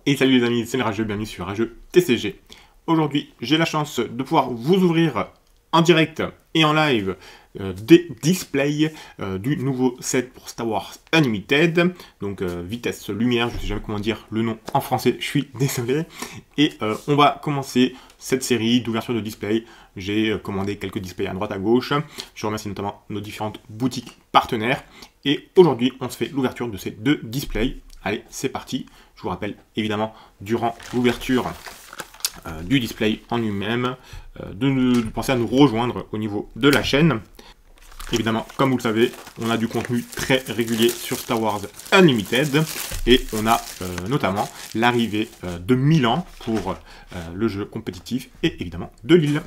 Et salut les amis, c'est le Rageux, bienvenue sur Rageux TCG. Aujourd'hui, j'ai la chance de pouvoir vous ouvrir en direct et en live des displays du nouveau set pour Star Wars Unlimited. Donc vitesse lumière, je ne sais jamais comment dire le nom en français, je suis désolé. Et on va commencer cette série d'ouverture de display. J'ai commandé quelques displays à droite à gauche. Je remercie notamment nos différentes boutiques partenaires. Et aujourd'hui, on se fait l'ouverture de ces deux displays. Allez, c'est parti. Je vous rappelle évidemment, durant l'ouverture du display en lui-même, de penser à nous rejoindre au niveau de la chaîne. Évidemment, comme vous le savez, on a du contenu très régulier sur Star Wars Unlimited. Et on a notamment l'arrivée de Milan pour le jeu compétitif et évidemment de Lille.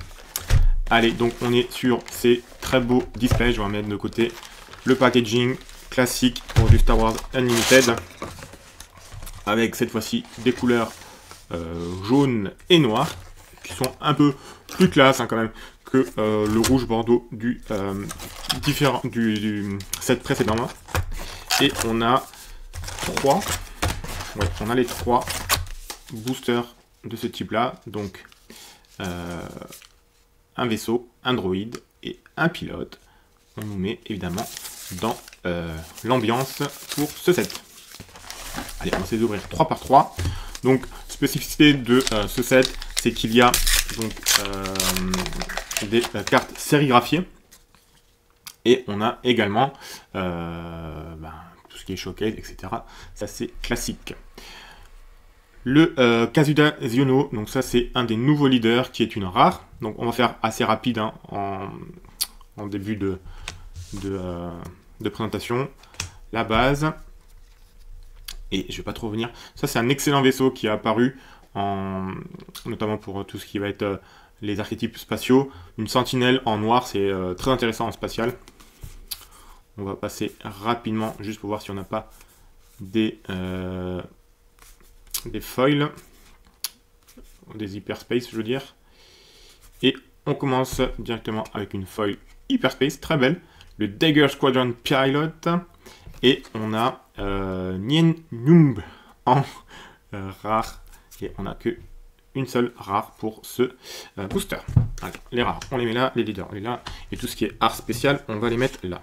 Allez, donc on est sur ces très beaux displays. Je vais mettre de côté le packaging classique pour du Star Wars Unlimited. Avec cette fois-ci des couleurs jaune et noir, qui sont un peu plus classe quand même que le rouge bordeaux du set précédent. Et on a les trois boosters de ce type-là, donc un vaisseau, un droïde et un pilote. On nous met évidemment dans l'ambiance pour ce set. Allez, on va essayer d'ouvrir 3 par 3. Donc, spécificité de ce set, c'est qu'il y a donc des cartes sérigraphiées. Et on a également tout ce qui est showcase, etc. Ça, c'est classique. Le Kazuda Ziono, donc ça, c'est un des nouveaux leaders qui est une rare. Donc, on va faire assez rapide hein, en début de présentation. La base. Et je ne vais pas trop revenir. Ça, c'est un excellent vaisseau qui est apparu, notamment pour tout ce qui va être les archétypes spatiaux. Une sentinelle en noir, c'est très intéressant en spatial. On va passer rapidement, juste pour voir si on n'a pas des foils. Des hyperspace, je veux dire. Et on commence directement avec une foil hyperspace, très belle. Le Dagger Squadron Pilot. Et on a Nien Numb en rare. Et on n'a qu'une seule rare pour ce booster. Alors, les rares, on les met là. Les leaders, on les met là. Et tout ce qui est art spécial, on va les mettre là.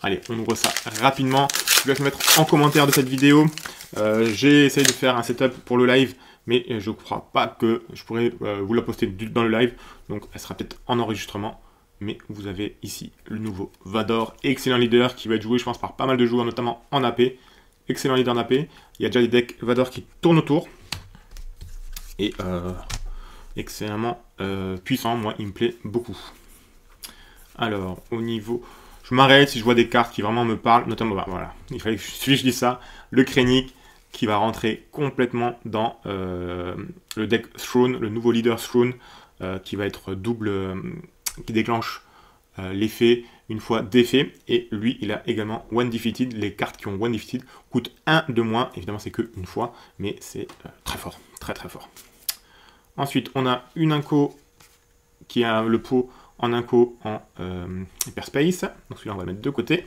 Allez, on ouvre ça rapidement. Je vous laisse mettre en commentaire de cette vidéo. J'ai essayé de faire un setup pour le live. Mais je ne crois pas que je pourrais vous la poster dans le live. Donc, elle sera peut-être en enregistrement. Mais vous avez ici le nouveau Vador, excellent leader qui va être joué, je pense, par pas mal de joueurs, notamment en AP. Excellent leader en AP. Il y a déjà des decks Vador qui tournent autour. Et excellemment puissant, moi, il me plaît beaucoup. Alors, au niveau... Je m'arrête si je vois des cartes qui vraiment me parlent, notamment, voilà, il fallait que je dise ça, le Krennic qui va rentrer complètement dans le deck Throne, le nouveau leader Throne, qui va être double... qui déclenche l'effet une fois défait. Et lui, il a également One Defeated. Les cartes qui ont One Defeated coûtent 1 de moins. Évidemment, c'est qu'une fois, mais c'est très fort. Très, très fort. Ensuite, on a une Inco qui a le pot en Inco en Hyperspace. Donc celui-là, on va le mettre de côté.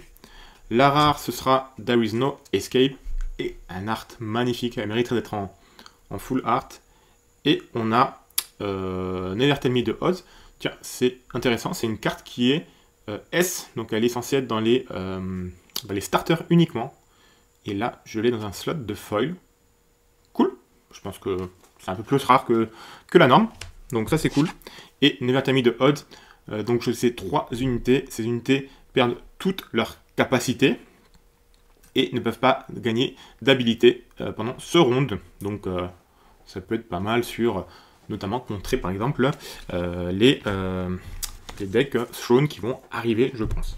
La rare, ce sera There Is No Escape. Et un art magnifique. Elle mériterait d'être en full art. Et on a Never Tell Me de Oz. Tiens, c'est intéressant, c'est une carte qui est S, donc elle est censée être dans les starters uniquement. Et là, je l'ai dans un slot de foil. Cool, je pense que c'est un peu plus rare que la norme. Donc ça, c'est cool. Et Never Tell Me de Odd, donc je sais 3 unités. Ces unités perdent toute leur capacité et ne peuvent pas gagner d'habilité pendant ce round. Donc ça peut être pas mal sur... notamment contrer par exemple les decks Throne qui vont arriver, je pense.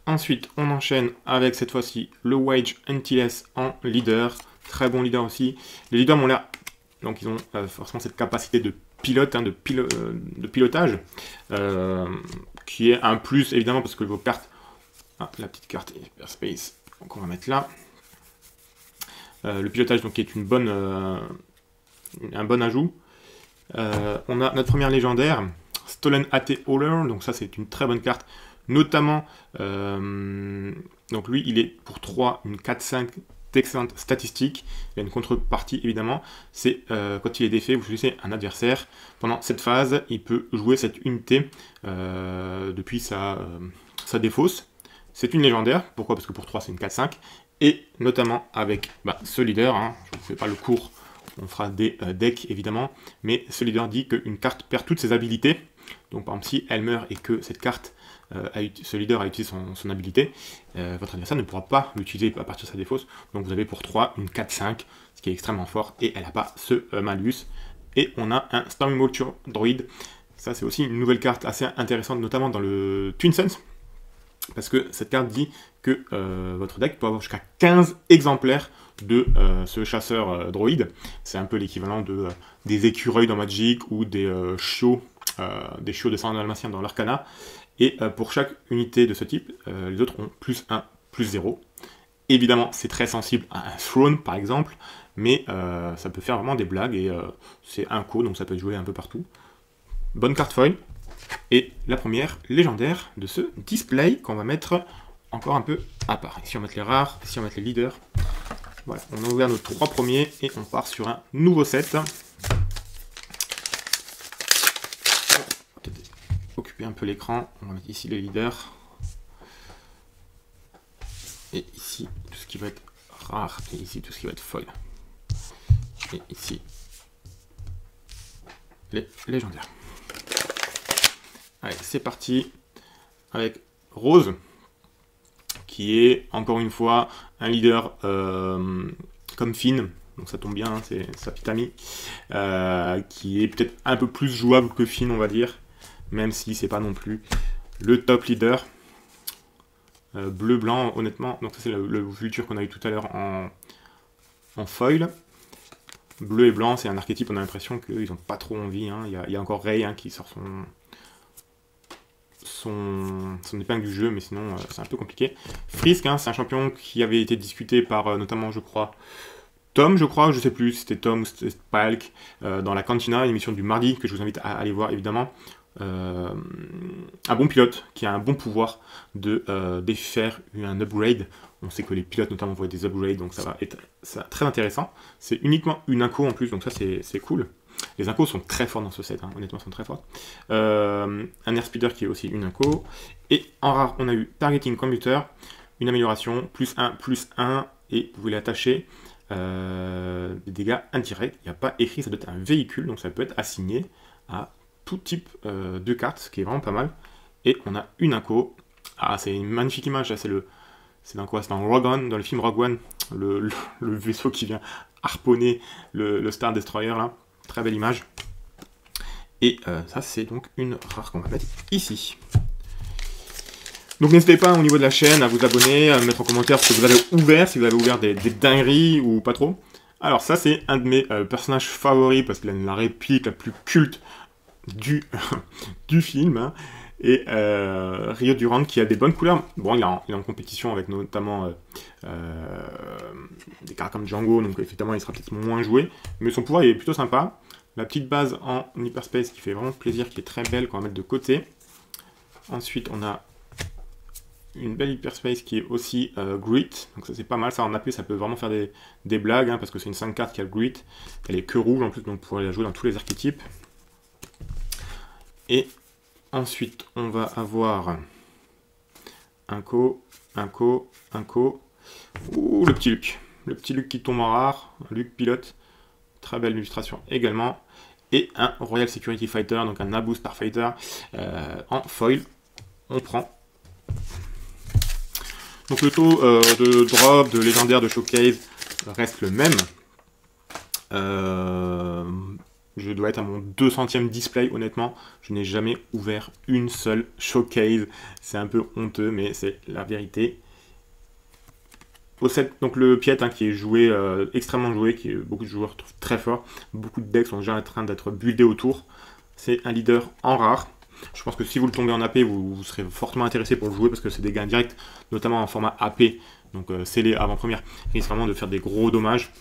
Ensuite, on enchaîne avec cette fois-ci le Wedge Antilles en leader. Très bon leader aussi. Les leaders m'ont l'air... donc ils ont forcément cette capacité de pilote, hein, de pilotage, qui est un plus évidemment parce que vos cartes... Ah, la petite carte Hyperspace, donc on va mettre là. Le pilotage donc, qui est un bon ajout. On a notre première légendaire, Stolen AT Hauler, donc ça c'est une très bonne carte, notamment Donc lui, il est pour 3, une 4-5 d'excellentes statistiques. Il y a une contrepartie, évidemment. C'est quand il est défait, vous choisissez un adversaire. Pendant cette phase, il peut jouer cette unité depuis sa défausse. C'est une légendaire. Pourquoi? Parce que pour 3, c'est une 4-5. Et notamment avec ce leader, hein, je ne vous fais pas le cours, on fera des decks évidemment, mais ce leader dit qu'une carte perd toutes ses habilités. Donc par exemple, si elle meurt et que cette carte, ce leader a utilisé son habilité, votre adversaire ne pourra pas l'utiliser à partir de sa défausse. Donc vous avez pour 3 une 4-5, ce qui est extrêmement fort, et elle n'a pas ce malus. Et on a un Stormy Vulture Droid. Ça c'est aussi une nouvelle carte assez intéressante, notamment dans le Twin Suns, parce que cette carte dit que votre deck peut avoir jusqu'à 15 exemplaires de ce chasseur droïde. C'est un peu l'équivalent des écureuils dans Magic ou des chiots des sang dalmatien dans l'Arcana. Et pour chaque unité de ce type, les autres ont plus 1, plus 0. Évidemment, c'est très sensible à un Throne par exemple, mais ça peut faire vraiment des blagues et c'est un co, donc ça peut être joué un peu partout. Bonne carte foil. Et la première légendaire de ce display qu'on va mettre encore un peu à part. Ici on va mettre les rares, ici on va mettre les leaders. Voilà, on a ouvert nos 3 premiers et on part sur un nouveau set. On va peut-être occuper un peu l'écran. On va mettre ici les leaders. Et ici tout ce qui va être rare. Et ici tout ce qui va être foil. Et ici les légendaires. Allez, c'est parti avec Rose, qui est encore une fois un leader comme Finn, donc ça tombe bien, hein, c'est sa petite amie, qui est peut-être un peu plus jouable que Finn, on va dire, même si c'est pas non plus le top leader. Bleu-blanc, honnêtement, donc ça c'est le Vulture qu'on a eu tout à l'heure en foil. Bleu et blanc, c'est un archétype, on a l'impression qu'ils n'ont pas trop envie, hein. Il y a encore Rey qui sort son épingle du jeu, mais sinon c'est un peu compliqué. Frisk, hein, c'est un champion qui avait été discuté par notamment, je crois, Tom, je sais plus si c'était Tom ou c'était Palk, dans la Cantina, une émission du mardi que je vous invite à aller voir évidemment. Un bon pilote qui a un bon pouvoir de défaire un upgrade. On sait que les pilotes notamment voient des upgrades, donc ça va être très intéressant. C'est uniquement une inco en plus, donc ça c'est cool. Les incos sont très forts dans ce set, hein, honnêtement sont très forts. Un airspeeder qui est aussi une inco. Et en rare, on a eu Targeting Computer, une amélioration, plus 1, et vous pouvez l'attacher. Des dégâts indirects, il n'y a pas écrit, ça doit être un véhicule, donc ça peut être assigné à tout type de cartes, ce qui est vraiment pas mal. Et on a une inco. Ah, c'est une magnifique image, c'est dans quoi? C'est dans Rogue One, dans le film Rogue One, le vaisseau qui vient harponner le Star Destroyer là. Très belle image. Et ça, c'est donc une rare qu'on va mettre ici. Donc n'hésitez pas au niveau de la chaîne à vous abonner, à mettre en commentaire ce que vous avez ouvert, si vous avez ouvert des dingueries ou pas trop. Alors ça, c'est un de mes personnages favoris parce qu'il a la réplique la plus culte du film. Hein. Et Rio Durant qui a des bonnes couleurs. Bon, il est en compétition avec notamment des cartes comme Django, donc effectivement il sera peut-être moins joué. Mais son pouvoir il est plutôt sympa. La petite base en hyperspace qui fait vraiment plaisir, qui est très belle, qu'on va mettre de côté. Ensuite on a une belle hyperspace qui est aussi Grit. Donc ça c'est pas mal, ça en AP ça peut vraiment faire des blagues, hein, parce que c'est une 5 cartes qui a Grit. Elle est que rouge en plus, donc vous pourrez la jouer dans tous les archétypes. Et ensuite, on va avoir un co. Ouh, le petit Luke. Le petit Luke qui tombe en rare. Luke pilote. Très belle illustration également. Et un Royal Security Fighter, donc un Naboo Starfighter en foil. On prend. Donc le taux de drop, de légendaire, de showcase reste le même. Je dois être à mon 200e display, honnêtement. Je n'ai jamais ouvert une seule showcase. C'est un peu honteux, mais c'est la vérité. Donc le Piet, hein, qui est joué, extrêmement joué, qui beaucoup de joueurs trouvent très fort. Beaucoup de decks sont déjà en train d'être buildés autour. C'est un leader en rare. Je pense que si vous le tombez en AP, vous serez fortement intéressé pour le jouer parce que c'est des gains directs, notamment en format AP. Donc scellé avant-première, risque vraiment de faire des gros dommages.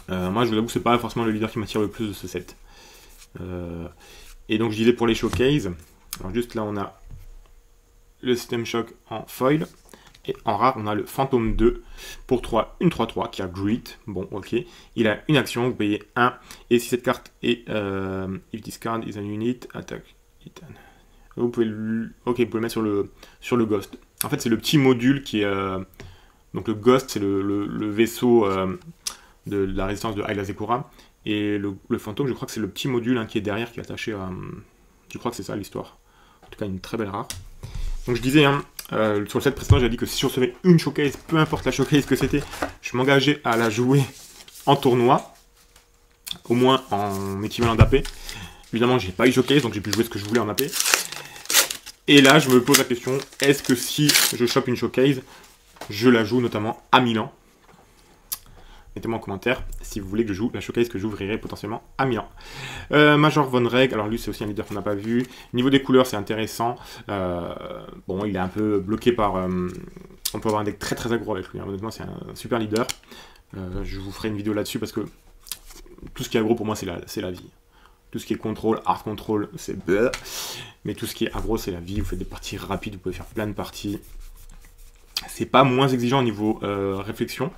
Moi je vous avoue que c'est pas forcément le leader qui m'attire le plus de ce set. Et donc je disais pour les showcases, alors juste là on a le System Shock en foil, Et en rare, on a le Fantôme 2 pour 3, une 3-3 qui a Greet. Bon, ok. Il a une action, vous payez 1. Et si cette carte est if this card is an unit, attack. Vous pouvez le, ok, vous pouvez le mettre sur le Ghost. En fait, c'est le petit module qui est. Donc le Ghost, c'est le vaisseau de la résistance de Ayla Zekura. Et le Fantôme, je crois que c'est le petit module qui est derrière, qui est attaché à. Je crois que c'est ça l'histoire. En tout cas, une très belle rare. Donc je disais, sur le set précédent, j'ai dit que si je recevais une showcase, peu importe la showcase que c'était, je m'engageais à la jouer en tournoi, au moins en équivalent d'AP. Évidemment, j'ai pas eu showcase, donc j'ai pu jouer ce que je voulais en AP. Et là, je me pose la question, est-ce que si je chope une showcase, je la joue notamment à Milan? Mettez-moi en commentaire si vous voulez que je joue la showcase que j'ouvrirai potentiellement à Milan. Major Von Reg, alors lui c'est aussi un leader qu'on n'a pas vu. Niveau des couleurs c'est intéressant. Bon, il est un peu bloqué par... on peut avoir un deck très très aggro avec lui. Honnêtement c'est un super leader. Je vous ferai une vidéo là-dessus parce que tout ce qui est aggro pour moi c'est la vie. Tout ce qui est contrôle, hard control, c'est bleu. Mais tout ce qui est aggro c'est la vie. Vous faites des parties rapides, vous pouvez faire plein de parties. C'est pas moins exigeant au niveau réflexion.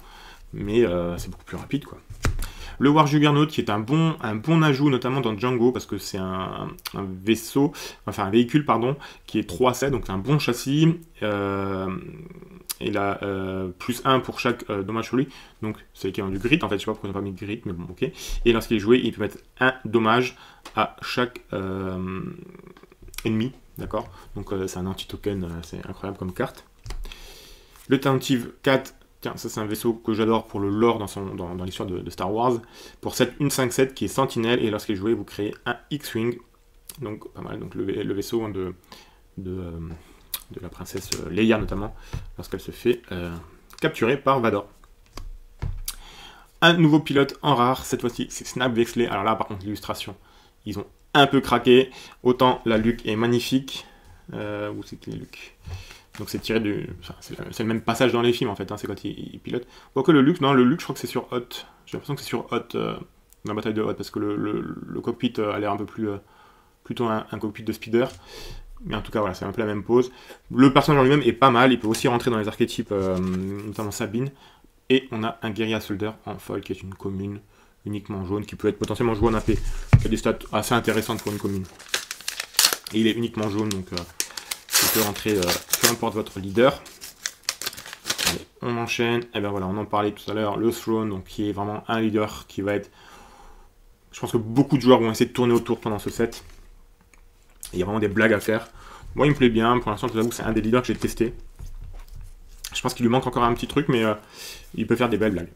Mais c'est beaucoup plus rapide quoi. Le War Juggernaut qui est un bon ajout notamment dans Django parce que c'est un vaisseau, enfin un véhicule pardon, qui est 3-7 donc c'est un bon châssis. Il a plus 1 pour chaque dommage sur lui, donc c'est l'équivalent du grit en fait, je sais pas pourquoi on n'a pas mis de grit mais bon ok. Et lorsqu'il est joué il peut mettre 1 dommage à chaque ennemi, d'accord. Donc c'est un anti-token, c'est incroyable comme carte. Le Tentative 4. Tiens, ça c'est un vaisseau que j'adore pour le lore dans l'histoire de Star Wars. Pour cette 1/5/7 qui est sentinelle, et lorsqu'il est joué, vous créez un X-Wing. Donc pas mal, donc le vaisseau de la princesse Leia notamment, lorsqu'elle se fait capturer par Vador. Un nouveau pilote en rare, cette fois-ci c'est Snap Vexley. Alors là par contre l'illustration, ils ont un peu craqué. Autant la Luke est magnifique. Où c'est qu'il est Luke? Donc c'est tiré du... C'est le même passage dans les films en fait, c'est quand il pilote. Quoique le Luke, non, le Luke je crois que c'est sur Hoth. J'ai l'impression que c'est sur Hoth, dans la bataille de Hoth, parce que le cockpit a l'air un peu plus... plutôt un cockpit de speeder. Mais en tout cas voilà, c'est un peu la même pose. Le personnage en lui-même est pas mal, il peut aussi rentrer dans les archétypes, notamment Sabine. Et on a un Guerilla Soldier en foil qui est une commune uniquement jaune, qui peut être potentiellement joué en AP, qui a des stats assez intéressantes pour une commune. Et il est uniquement jaune, donc... il peut rentrer peu importe votre leader. Allez, on enchaîne. Et bien voilà, on en parlait tout à l'heure. Le Throne, donc qui est vraiment un leader qui va être. Je pense que beaucoup de joueurs vont essayer de tourner autour pendant ce set. Et il y a vraiment des blagues à faire. Moi, il me plaît bien. Pour l'instant, je vous avoue que c'est un des leaders que j'ai testé. Je pense qu'il lui manque encore un petit truc, mais il peut faire des belles blagues.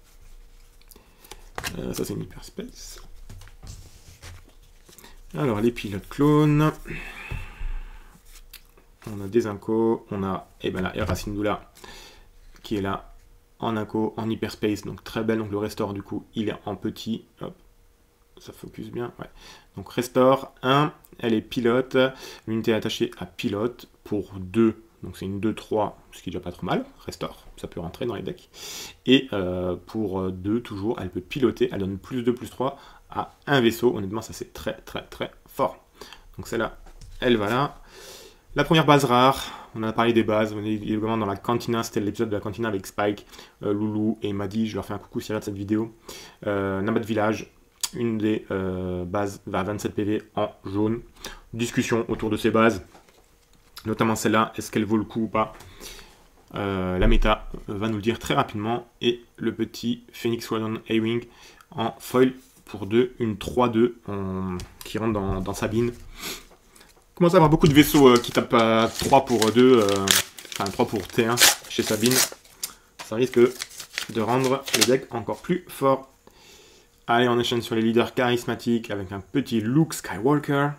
Ça, c'est une hyperspace. Alors, les pilotes clones. On a des incos, on a la Hera Syndulla qui est là en inco, en hyperspace, donc très belle. Donc le restore du coup il est en petit, hop, ça focus bien, ouais. Donc restore 1, elle est pilote, l'unité est attachée à pilote pour 2, donc c'est une 2-3, ce qui est déjà pas trop mal, restore, ça peut rentrer dans les decks. Et pour 2 toujours, elle peut piloter, elle donne plus 2, plus 3 à un vaisseau, honnêtement ça c'est très très très fort. Donc celle-là, elle va là. La première base rare, on a parlé des bases, on est également dans la cantina, c'était l'épisode de la cantina avec Spike, Loulou et Maddy, je leur fais un coucou s'ils regardent cette vidéo. Nabat Village, une des bases va à 27 PV en jaune. Discussion autour de ces bases, notamment celle-là, est-ce qu'elle vaut le coup ou pas? La méta va nous le dire très rapidement. Et le petit Phoenix Squadron A-Wing en foil pour 2, une 3-2 qui rentre dans Sabine. On commence à avoir beaucoup de vaisseaux qui tapent à 3 pour 2, enfin 3 pour T1 chez Sabine. Ça risque de rendre le deck encore plus fort. Allez, on enchaîne sur les leaders charismatiques avec un petit Luke Skywalker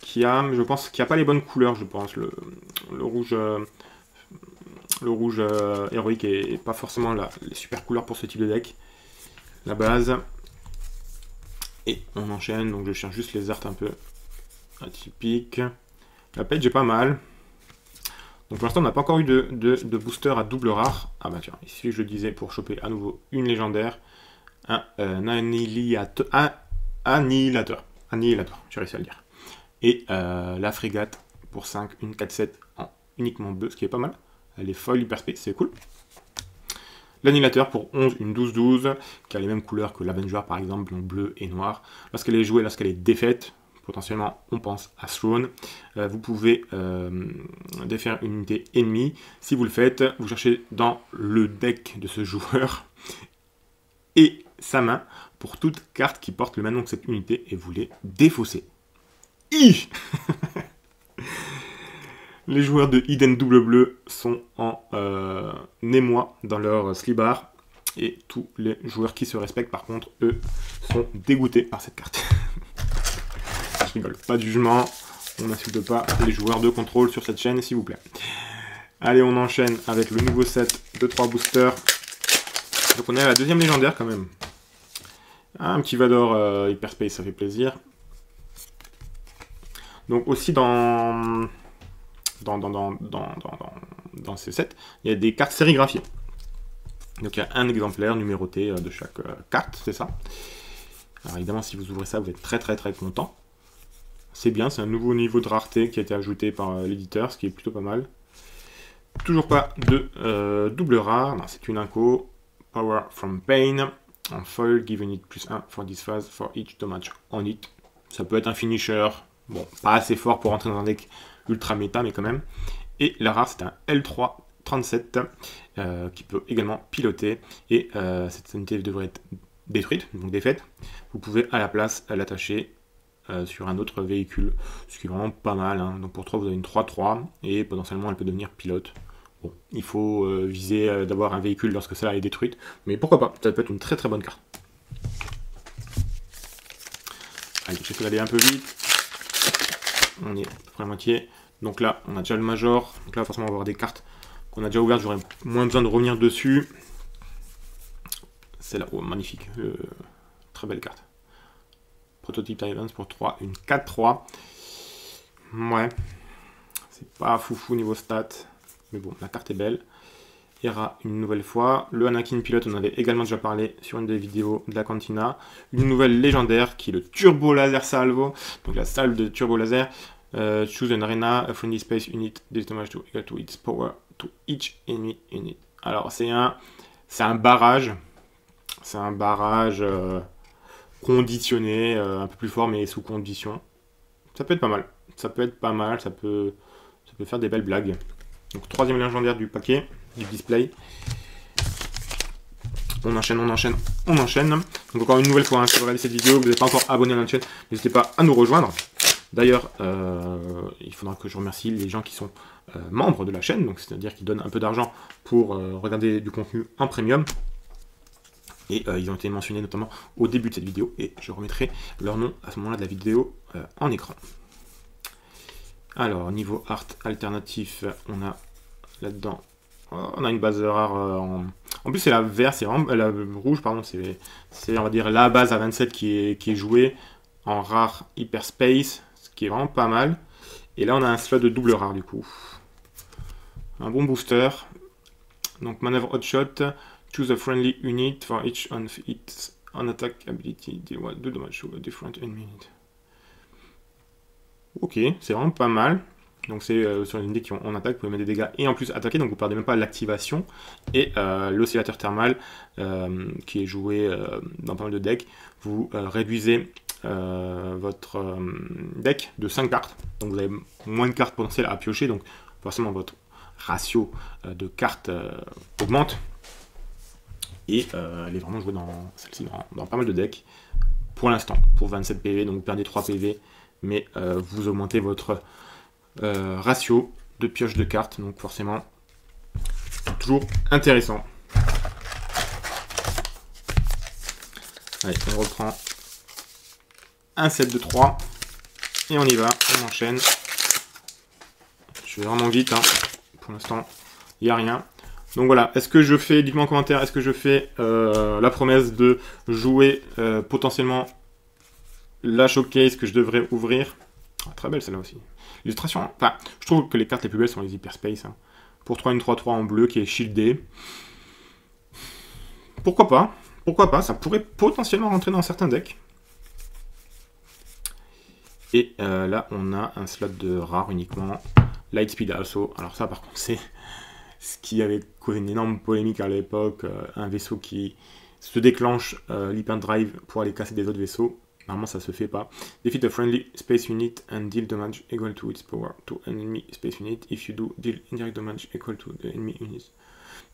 qui a, je pense, qui a pas les bonnes couleurs, je pense. Le rouge héroïque est pas forcément les super couleurs pour ce type de deck. La base. Et on enchaîne, donc je cherche juste les arts un peu atypiques. La page est pas mal. Donc pour l'instant on n'a pas encore eu de booster à double rare. Ah bah tiens, ici je disais pour choper à nouveau une légendaire. Un annihilateur, j'ai réussi à le dire. Et la frégate pour 5, une 4-7 en uniquement bleu, ce qui est pas mal. les foils Hyperspace, c'est cool. L'annihilateur pour 11, une 12-12, qui a les mêmes couleurs que l'Avenger par exemple, donc bleu et noir. Lorsqu'elle est jouée, lorsqu'elle est défaite, potentiellement on pense à Throne, vous pouvez défaire une unité ennemie. Si vous le faites, vous cherchez dans le deck de ce joueur et sa main pour toute carte qui porte le même nom que cette unité et vous les défaussez. Les joueurs de Eden double bleu sont en émoi dans leur slibard. Et tous les joueurs qui se respectent, par contre, eux, sont dégoûtés par cette carte. Je rigole, pas de jugement. On n'insulte pas les joueurs de contrôle sur cette chaîne, s'il vous plaît. Allez, on enchaîne avec le nouveau set de 3 boosters. Donc on est à la deuxième légendaire quand même. Un petit Vador Hyperspace, ça fait plaisir. Donc aussi dans ces sets, il y a des cartes sérigraphiées. Donc il y a un exemplaire numéroté de chaque carte, c'est ça. Alors évidemment, si vous ouvrez ça, vous êtes très content. C'est bien, c'est un nouveau niveau de rareté qui a été ajouté par l'éditeur, ce qui est plutôt pas mal. Toujours pas de double rare, non, c'est une inco. Power from Pain. En foil, give unit +1 for this phase for each damage on it. Ça peut être un finisher. Bon, pas assez fort pour entrer dans un deck ultra méta, mais quand même. Et la rare, c'est un L3-37 qui peut également piloter. Et cette unité devrait être détruite, donc défaite. Vous pouvez à la place l'attacher sur un autre véhicule, ce qui est vraiment pas mal. Hein. Donc pour 3, vous avez une 3-3 et potentiellement elle peut devenir pilote. Bon, il faut viser d'avoir un véhicule lorsque celle-là est détruite, mais pourquoi pas, ça peut être une très bonne carte. Allez, j'essaie d'aller un peu vite. On est à peu près à moitié. Donc là, on a déjà le Major. Donc là, forcément, on va avoir des cartes qu'on a déjà ouvertes. J'aurais moins besoin de revenir dessus. C'est là, oh, magnifique. Très belle carte. Prototype Tyrants pour 3. Une 4-3. Ouais. C'est pas foufou niveau stats. Mais bon, la carte est belle. Hera une nouvelle fois. Le Anakin Pilote, on avait également déjà parlé sur une des vidéos de la Cantina. Une nouvelle légendaire qui est le Turbo Laser Salvo. Donc la salve de Turbo Laser. Choose an arena, a friendly space unit, this damage to equal to its power to each enemy unit. Alors c'est un barrage. C'est un barrage conditionné, un peu plus fort mais sous condition. Ça peut être pas mal. Ça peut être pas mal, ça peut faire des belles blagues. Donc troisième légendaire du paquet, du display. On enchaîne. Donc encore une nouvelle fois, hein, si vous regardez cette vidéo, vous n'êtes pas encore abonné à notre chaîne, n'hésitez pas à nous rejoindre. D'ailleurs, il faudra que je remercie les gens qui sont membres de la chaîne, donc c'est-à-dire qui donnent un peu d'argent pour regarder du contenu en premium. Et ils ont été mentionnés notamment au début de cette vidéo, et je remettrai leur nom à ce moment-là de la vidéo en écran. Alors, niveau art alternatif, on a là-dedans, on a une base rare en plus c'est la vert, c'est vraiment la rouge, pardon, c'est on va dire la base à 27 qui est jouée en rare Hyperspace, ce qui est vraiment pas mal. Et là on a un slot de double rare du coup. Un bon booster. Donc manœuvre hotshot, choose a friendly unit for each on its on attack ability, deal 2 damage to a different enemy unit. Ok, c'est vraiment pas mal. Donc c'est sur les unités qui ont en attaque, vous pouvez mettre des dégâts et en plus attaquer, donc vous ne perdez même pas l'activation. Et l'oscillateur thermal qui est joué dans pas mal de decks, vous réduisez votre deck de 5 cartes. Donc vous avez moins de cartes potentielles à piocher, donc forcément votre ratio de cartes augmente. Et elle est vraiment jouée dans celle-ci dans pas mal de decks pour l'instant, pour 27 PV, donc vous perdez 3 PV, mais vous augmentez votre ratio de pioche de cartes, donc forcément toujours intéressant. Allez, on reprend un set de 3 et on y va, on enchaîne. Je vais vraiment vite, hein. Pour l'instant il n'y a rien. Donc voilà, est-ce que je fais, dites-moi en commentaire, est-ce que je fais la promesse de jouer potentiellement la showcase que je devrais ouvrir. Très belle celle-là aussi. Illustration, enfin, je trouve que les cartes les plus belles sont les Hyperspace. Hein. Pour 3, une 3-3 en bleu qui est shieldé. Pourquoi pas? Pourquoi pas? Ça pourrait potentiellement rentrer dans certains decks. Et là, on a un slot de rare uniquement. Lightspeed also. Alors ça, par contre, c'est ce qui avait causé une énorme polémique à l'époque, un vaisseau qui se déclenche l'hyperdrive pour aller casser des autres vaisseaux. Normalement, ça se fait pas. Defeat a friendly space unit and deal damage equal to its power to enemy space unit. If you do, deal indirect damage equal to the enemy unit.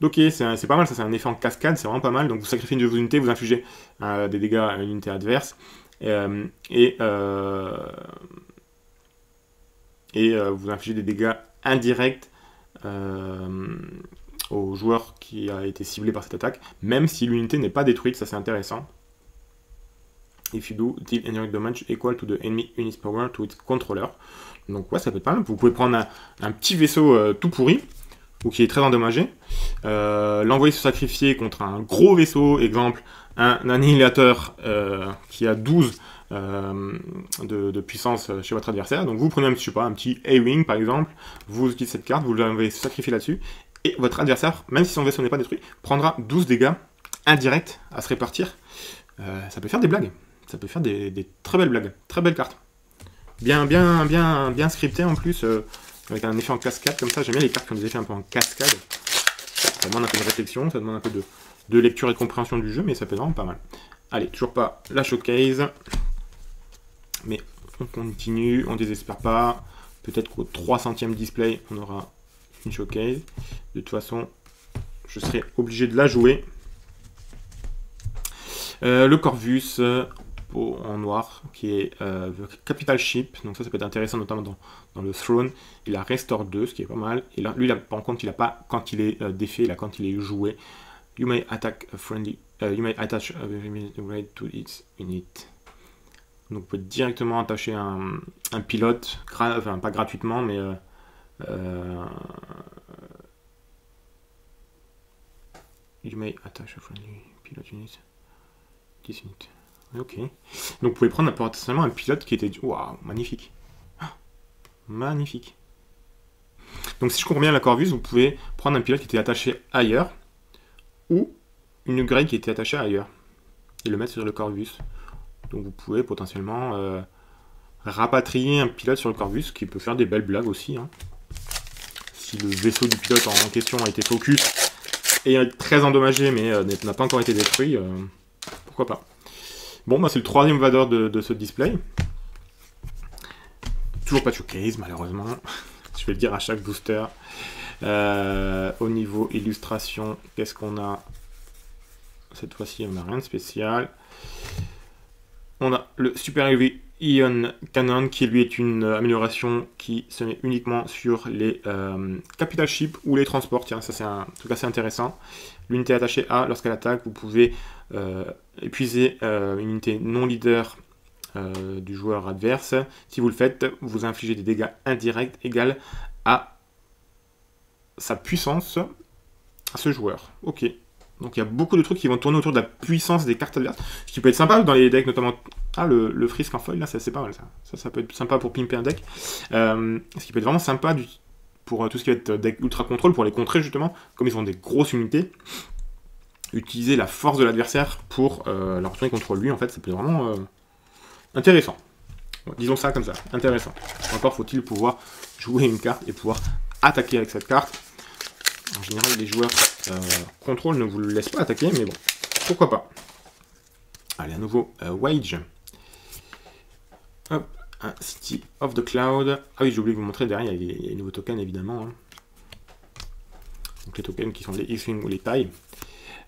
Ok, c'est pas mal, ça c'est un effet en cascade, c'est vraiment pas mal. Donc vous sacrifiez une de vos unités, vous infligez des dégâts à une unité adverse. Et vous infligez des dégâts indirects au joueur qui a été ciblé par cette attaque, même si l'unité n'est pas détruite, ça c'est intéressant. If you do, deal indirect damage equal to the enemy unit's power to its controller. Donc ouais, ça peut être pas mal. Vous pouvez prendre un petit vaisseau tout pourri, ou qui est très endommagé, l'envoyer se sacrifier contre un gros vaisseau, exemple un annihilateur qui a 12 de puissance chez votre adversaire. Donc vous prenez je sais pas, un petit A-Wing par exemple, vous utilisez cette carte, vous l'envoyez se sacrifier là-dessus, et votre adversaire, même si son vaisseau n'est pas détruit, prendra 12 dégâts indirects à se répartir. Ça peut faire des blagues, ça peut faire des très belles blagues, très belles cartes. Bien scriptées en plus, avec un effet en cascade comme ça. J'aime bien les cartes qui ont des effets un peu en cascade. Ça demande un peu de réflexion, ça demande un peu de lecture et de compréhension du jeu, mais ça peut être vraiment pas mal. Allez, toujours pas la showcase. Mais on continue, on désespère pas. Peut-être qu'au 300e display, on aura une showcase. De toute façon, je serai obligé de la jouer. Le Corvus en noir, qui est Capital Ship. Donc ça peut être intéressant, notamment dans le Throne. Il a Restore 2, ce qui est pas mal. Et là, lui, par contre, il a pas quand il est défait, il a quand il est joué. You may attack a friendly. You may attach a raid to its unit. Donc vous pouvez directement attacher un pilote, enfin pas gratuitement, mais you may attach a friendly pilot unit. This unit. Ok. Donc vous pouvez prendre potentiellement un pilote qui était... Waouh, magnifique. Ah, magnifique. Donc si je comprends bien la Corvus, vous pouvez prendre un pilote qui était attaché ailleurs, ou une grille qui était attachée ailleurs, et le mettre sur le Corvus. Donc vous pouvez potentiellement rapatrier un pilote sur le Corvus, qui peut faire des belles blagues aussi. Hein. Si le vaisseau du pilote en question a été focus, et est très endommagé, mais n'a pas encore été détruit, pourquoi pas. Bon, bah c'est le 3e vador de ce display. Toujours pas de showcase, malheureusement. Je vais le dire à chaque booster. Au niveau illustration, qu'est-ce qu'on a? Cette fois-ci, on n'a rien de spécial. On a le Super Heavy Ion Cannon, qui lui est une amélioration qui se met uniquement sur les Capital Ship ou les transports. Tiens, ça c'est un truc assez intéressant. L'unité attachée A, lorsqu'elle attaque, vous pouvez épuiser une unité non leader du joueur adverse. Si vous le faites, vous infligez des dégâts indirects égaux à sa puissance à ce joueur. Ok. Donc il y a beaucoup de trucs qui vont tourner autour de la puissance des cartes adverses. Ce qui peut être sympa dans les decks, notamment... Ah, le Frisk en foil, là, c'est pas mal ça. Ça peut être sympa pour pimper un deck. Ce qui peut être vraiment sympa pour tout ce qui va être deck ultra contrôle, pour les contrer justement, comme ils ont des grosses unités. Utiliser la force de l'adversaire pour la retourner contre lui, en fait, ça peut être vraiment intéressant. Bon, disons ça comme ça, intéressant. Encore faut-il pouvoir jouer une carte et pouvoir attaquer avec cette carte. En général, les joueurs contrôle ne vous le laissent pas attaquer, mais bon, pourquoi pas. Allez, à nouveau, Wage. Hop, un City of the Cloud. Ah oui, j'ai oublié de vous montrer, derrière, il y a les nouveaux tokens, évidemment. Hein. Donc les tokens qui sont les X-Wing ou les tailles.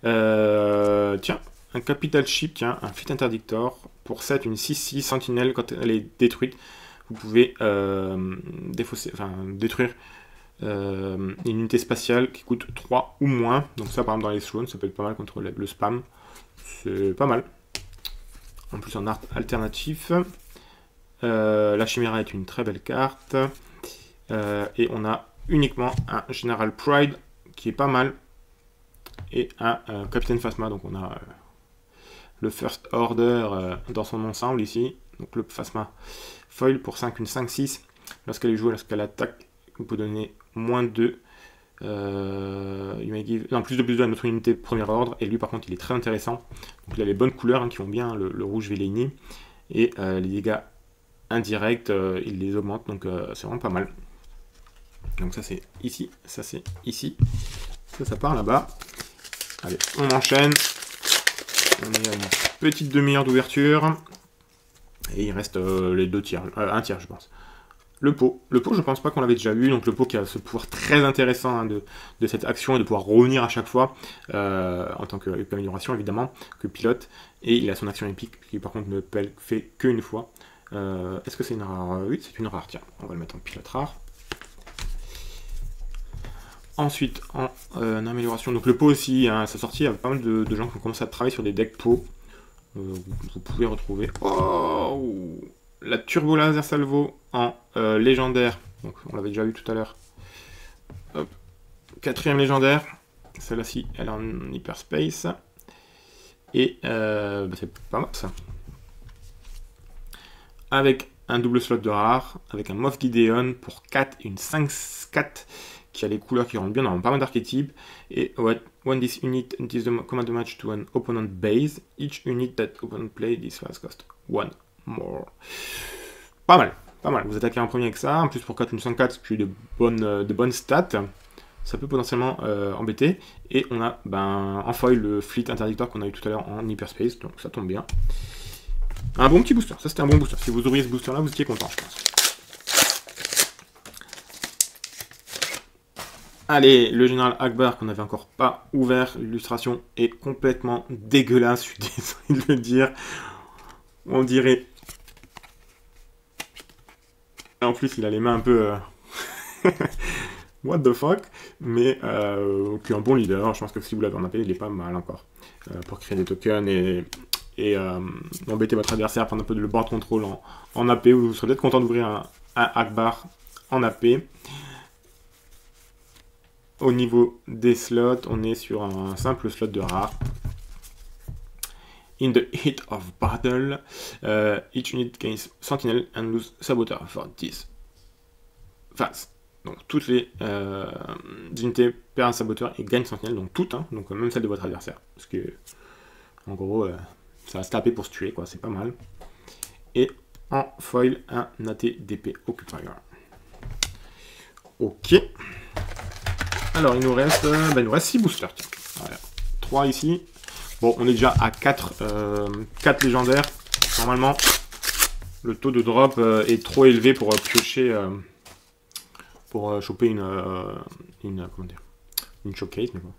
Tiens, un Capital Ship, tiens, un Fleet Interdictor. Pour 7, une 6-6 sentinelle, quand elle est détruite, vous pouvez détruire une unité spatiale qui coûte 3 ou moins. Donc ça, par exemple, dans les Thrones, ça peut être pas mal contre le spam. C'est pas mal. En plus, en art alternatif. La Chimera est une très belle carte. Et on a uniquement un General Pride qui est pas mal. Et un Capitaine Phasma. Donc on a le First Order dans son ensemble ici. Donc le Phasma foil pour 5, une 5-6. Lorsqu'elle est jouée, lorsqu'elle attaque, vous pouvez donner moins 2. Plus de plus 2 à notre unité de premier ordre. Et lui par contre il est très intéressant. Donc il a les bonnes couleurs hein, qui vont bien, le rouge Vélini. Et les dégâts indirects, il les augmente. Donc c'est vraiment pas mal. Donc ça c'est ici, ça c'est ici. Ça part là-bas. Allez, on enchaîne. On est à une petite demi-heure d'ouverture. Et il reste les 2 tiers, un tiers je pense. Le pot, je pense pas qu'on l'avait déjà vu, donc le pot qui a ce pouvoir très intéressant hein, de cette action et de pouvoir revenir à chaque fois, en tant qu'amélioration évidemment, que pilote, et il a son action épique qui par contre ne fait qu'une fois. Est-ce que c'est une rare? Oui, c'est une rare, tiens, on va le mettre en pilote rare. Ensuite, en amélioration, donc le pot aussi, hein, à sa sortie, il y a pas mal de gens qui ont commencé à travailler sur des decks pot. Vous pouvez retrouver... Oh, la Turbo Laser Salvo en légendaire. Donc, on l'avait déjà vu tout à l'heure. 4e légendaire. Celle-ci, elle est en hyperspace. Et c'est pas mal ça. Avec un double slot de rare, avec un Moff Gideon pour 4 et une 5-4 qui a les couleurs qui rentrent bien dans pas mal d'archétypes. Et when this unit enters the command match to an opponent base, each unit that opponent play this phase cost 1 more. Pas mal, pas mal. Vous attaquez en premier avec ça. En plus, pour 4 une 104, c'est de bonnes stats. Ça peut potentiellement embêter. Et on a en foil le fleet interdicteur qu'on a eu tout à l'heure en hyperspace. Donc ça tombe bien. Un bon petit booster. Ça, c'était un bon booster. Si vous ouvriez ce booster-là, vous étiez content, je pense. Allez, le général Akbar qu'on n'avait encore pas ouvert. L'illustration est complètement dégueulasse. Je suis désolé de le dire. On dirait... En plus, il a les mains un peu... What the fuck? Mais qui est un bon leader. Je pense que si vous l'avez en AP, il est pas mal encore. Pour créer des tokens et embêter votre adversaire, prendre un peu de le board control en AP. Vous serez peut-être content d'ouvrir un Akbar en AP. Au niveau des slots, on est sur un simple slot de rare. In the heat of battle, each unit gains Sentinel and lose Saboteur for this phase. Donc toutes les unités perdent un Saboteur et gagnent Sentinel, donc toutes, hein, donc même celle de votre adversaire. Parce que, en gros, ça va se taper pour se tuer, quoi, c'est pas mal. Et en foil, un AT-DP Occupier. Ok. Alors, il nous reste 6 boosters. Voilà. 3 ici. Bon, on est déjà à 4 légendaires. Normalement, le taux de drop est trop élevé pour piocher, pour choper une showcase. Mais bon,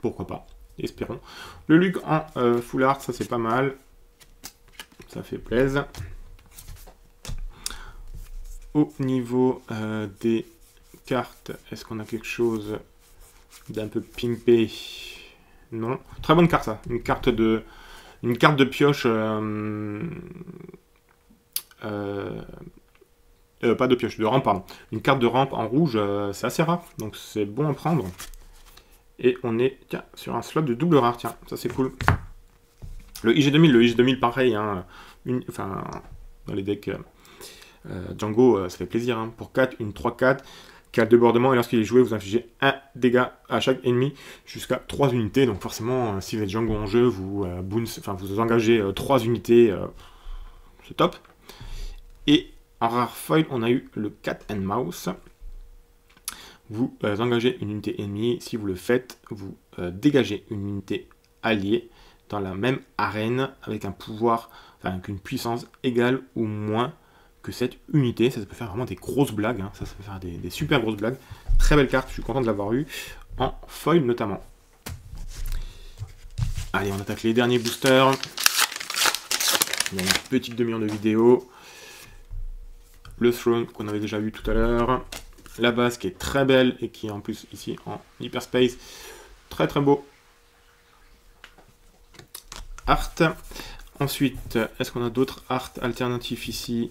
pourquoi pas. Espérons. Le Luc en full art, ça c'est pas mal. Ça fait plaisir. Au niveau des cartes, est-ce qu'on a quelque chose d'un peu pimpé? Non. Très bonne carte ça. Une carte de pioche. Pas de pioche, de rampe, pardon. Une carte de rampe en rouge, c'est assez rare. Donc c'est bon à prendre. Et on est sur un slot de double rare. Tiens, ça c'est cool. Le IG2000 pareil. Hein, dans les decks Django, ça fait plaisir. Hein. Pour 4, une 3-4. Qui a le débordement, et lorsqu'il est joué, vous infligez 1 dégât à chaque ennemi jusqu'à 3 unités. Donc forcément, si vous êtes Django en jeu, vous engagez 3 unités, c'est top. Et en rare foil, on a eu le Cat and Mouse. Vous engagez une unité ennemie. Si vous le faites, vous dégagez une unité alliée dans la même arène avec un pouvoir, avec une puissance égale ou moins que cette unité. Ça peut faire vraiment des grosses blagues, hein. Ça peut faire des super grosses blagues. Très belle carte, je suis content de l'avoir eu en foil notamment. Allez, on attaque les derniers boosters. Il y a une petite demi-heure de vidéo. Le Throne qu'on avait déjà vu tout à l'heure. La base qui est très belle et qui est en plus ici en hyperspace. Très très beau. Art. Ensuite, est-ce qu'on a d'autres art alternatifs ici?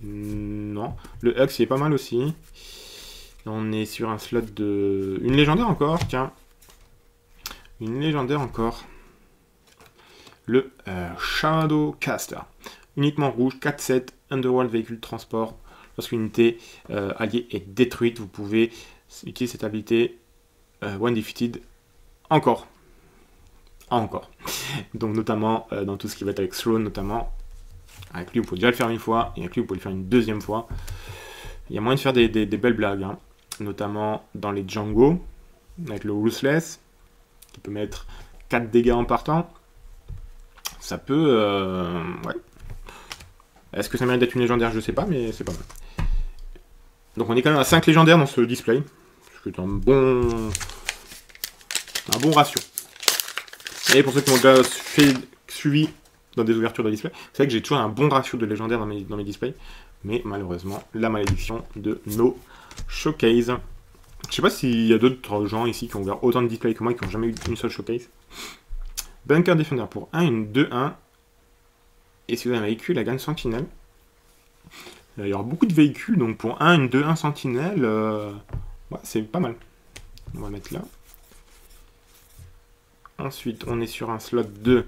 Non. Le Hux, il est pas mal aussi. On est sur un slot de... Une légendaire encore, tiens. Une légendaire encore. Le Shadowcaster. Uniquement rouge, 4-7, Underworld véhicule transport. Lorsqu'une unité alliée est détruite, vous pouvez utiliser cette habilité One Defeated encore. Encore. Donc notamment dans tout ce qui va être avec Throne notamment. Avec lui, vous pouvez déjà le faire une fois, et avec lui, vous pouvez le faire une deuxième fois. Il y a moyen de faire des belles blagues. Hein. notamment dans les Django, avec le Ruthless, qui peut mettre 4 dégâts en partant. Ça peut... ouais. Est-ce que ça mérite d'être une légendaire? Je sais pas, mais c'est pas mal. Donc on est quand même à 5 légendaires dans ce display. Ce qui est un bon ratio. Et pour ceux qui m'ont déjà suivi dans des ouvertures de display, c'est vrai que j'ai toujours un bon ratio de légendaires dans mes displays. Mais malheureusement, la malédiction de nos showcases. Je sais pas s'il y a d'autres gens ici qui ont ouvert autant de displays que moi et qui n'ont jamais eu une seule showcase. Bunker Defender pour 1, une 2-1. Et si vous avez un véhicule, la gagne Sentinelle. Il y aura beaucoup de véhicules, donc pour 1, une 2-1 Sentinelle, ouais, c'est pas mal. On va le mettre là. Ensuite, on est sur un slot de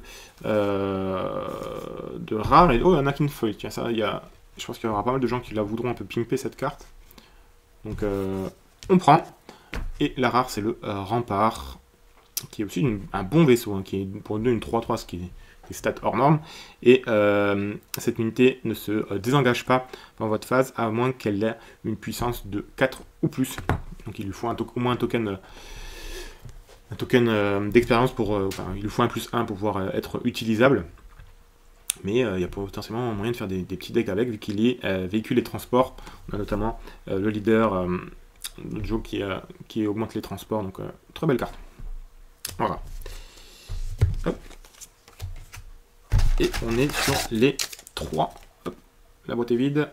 rare. Et, oh, Anakin Foil. Tiens, ça, je pense qu'il y aura pas mal de gens qui la voudront un peu pimper cette carte. Donc, on prend. Et la rare, c'est le Rempart, qui est aussi un bon vaisseau, hein, qui est pour nous une 3-3, ce qui est stats hors norme. Et cette unité ne se désengage pas dans votre phase, à moins qu'elle ait une puissance de 4 ou plus. Donc, il lui faut au moins un token... d'expérience pour... il lui faut un +1 pour pouvoir être utilisable. Mais il y a potentiellement moyen de faire des petits decks avec, vu qu'il est véhicule et transport. On a notamment le leader Joe qui augmente les transports. Donc très belle carte. Voilà. Hop. Et on est sur les 3. Hop. La boîte est vide.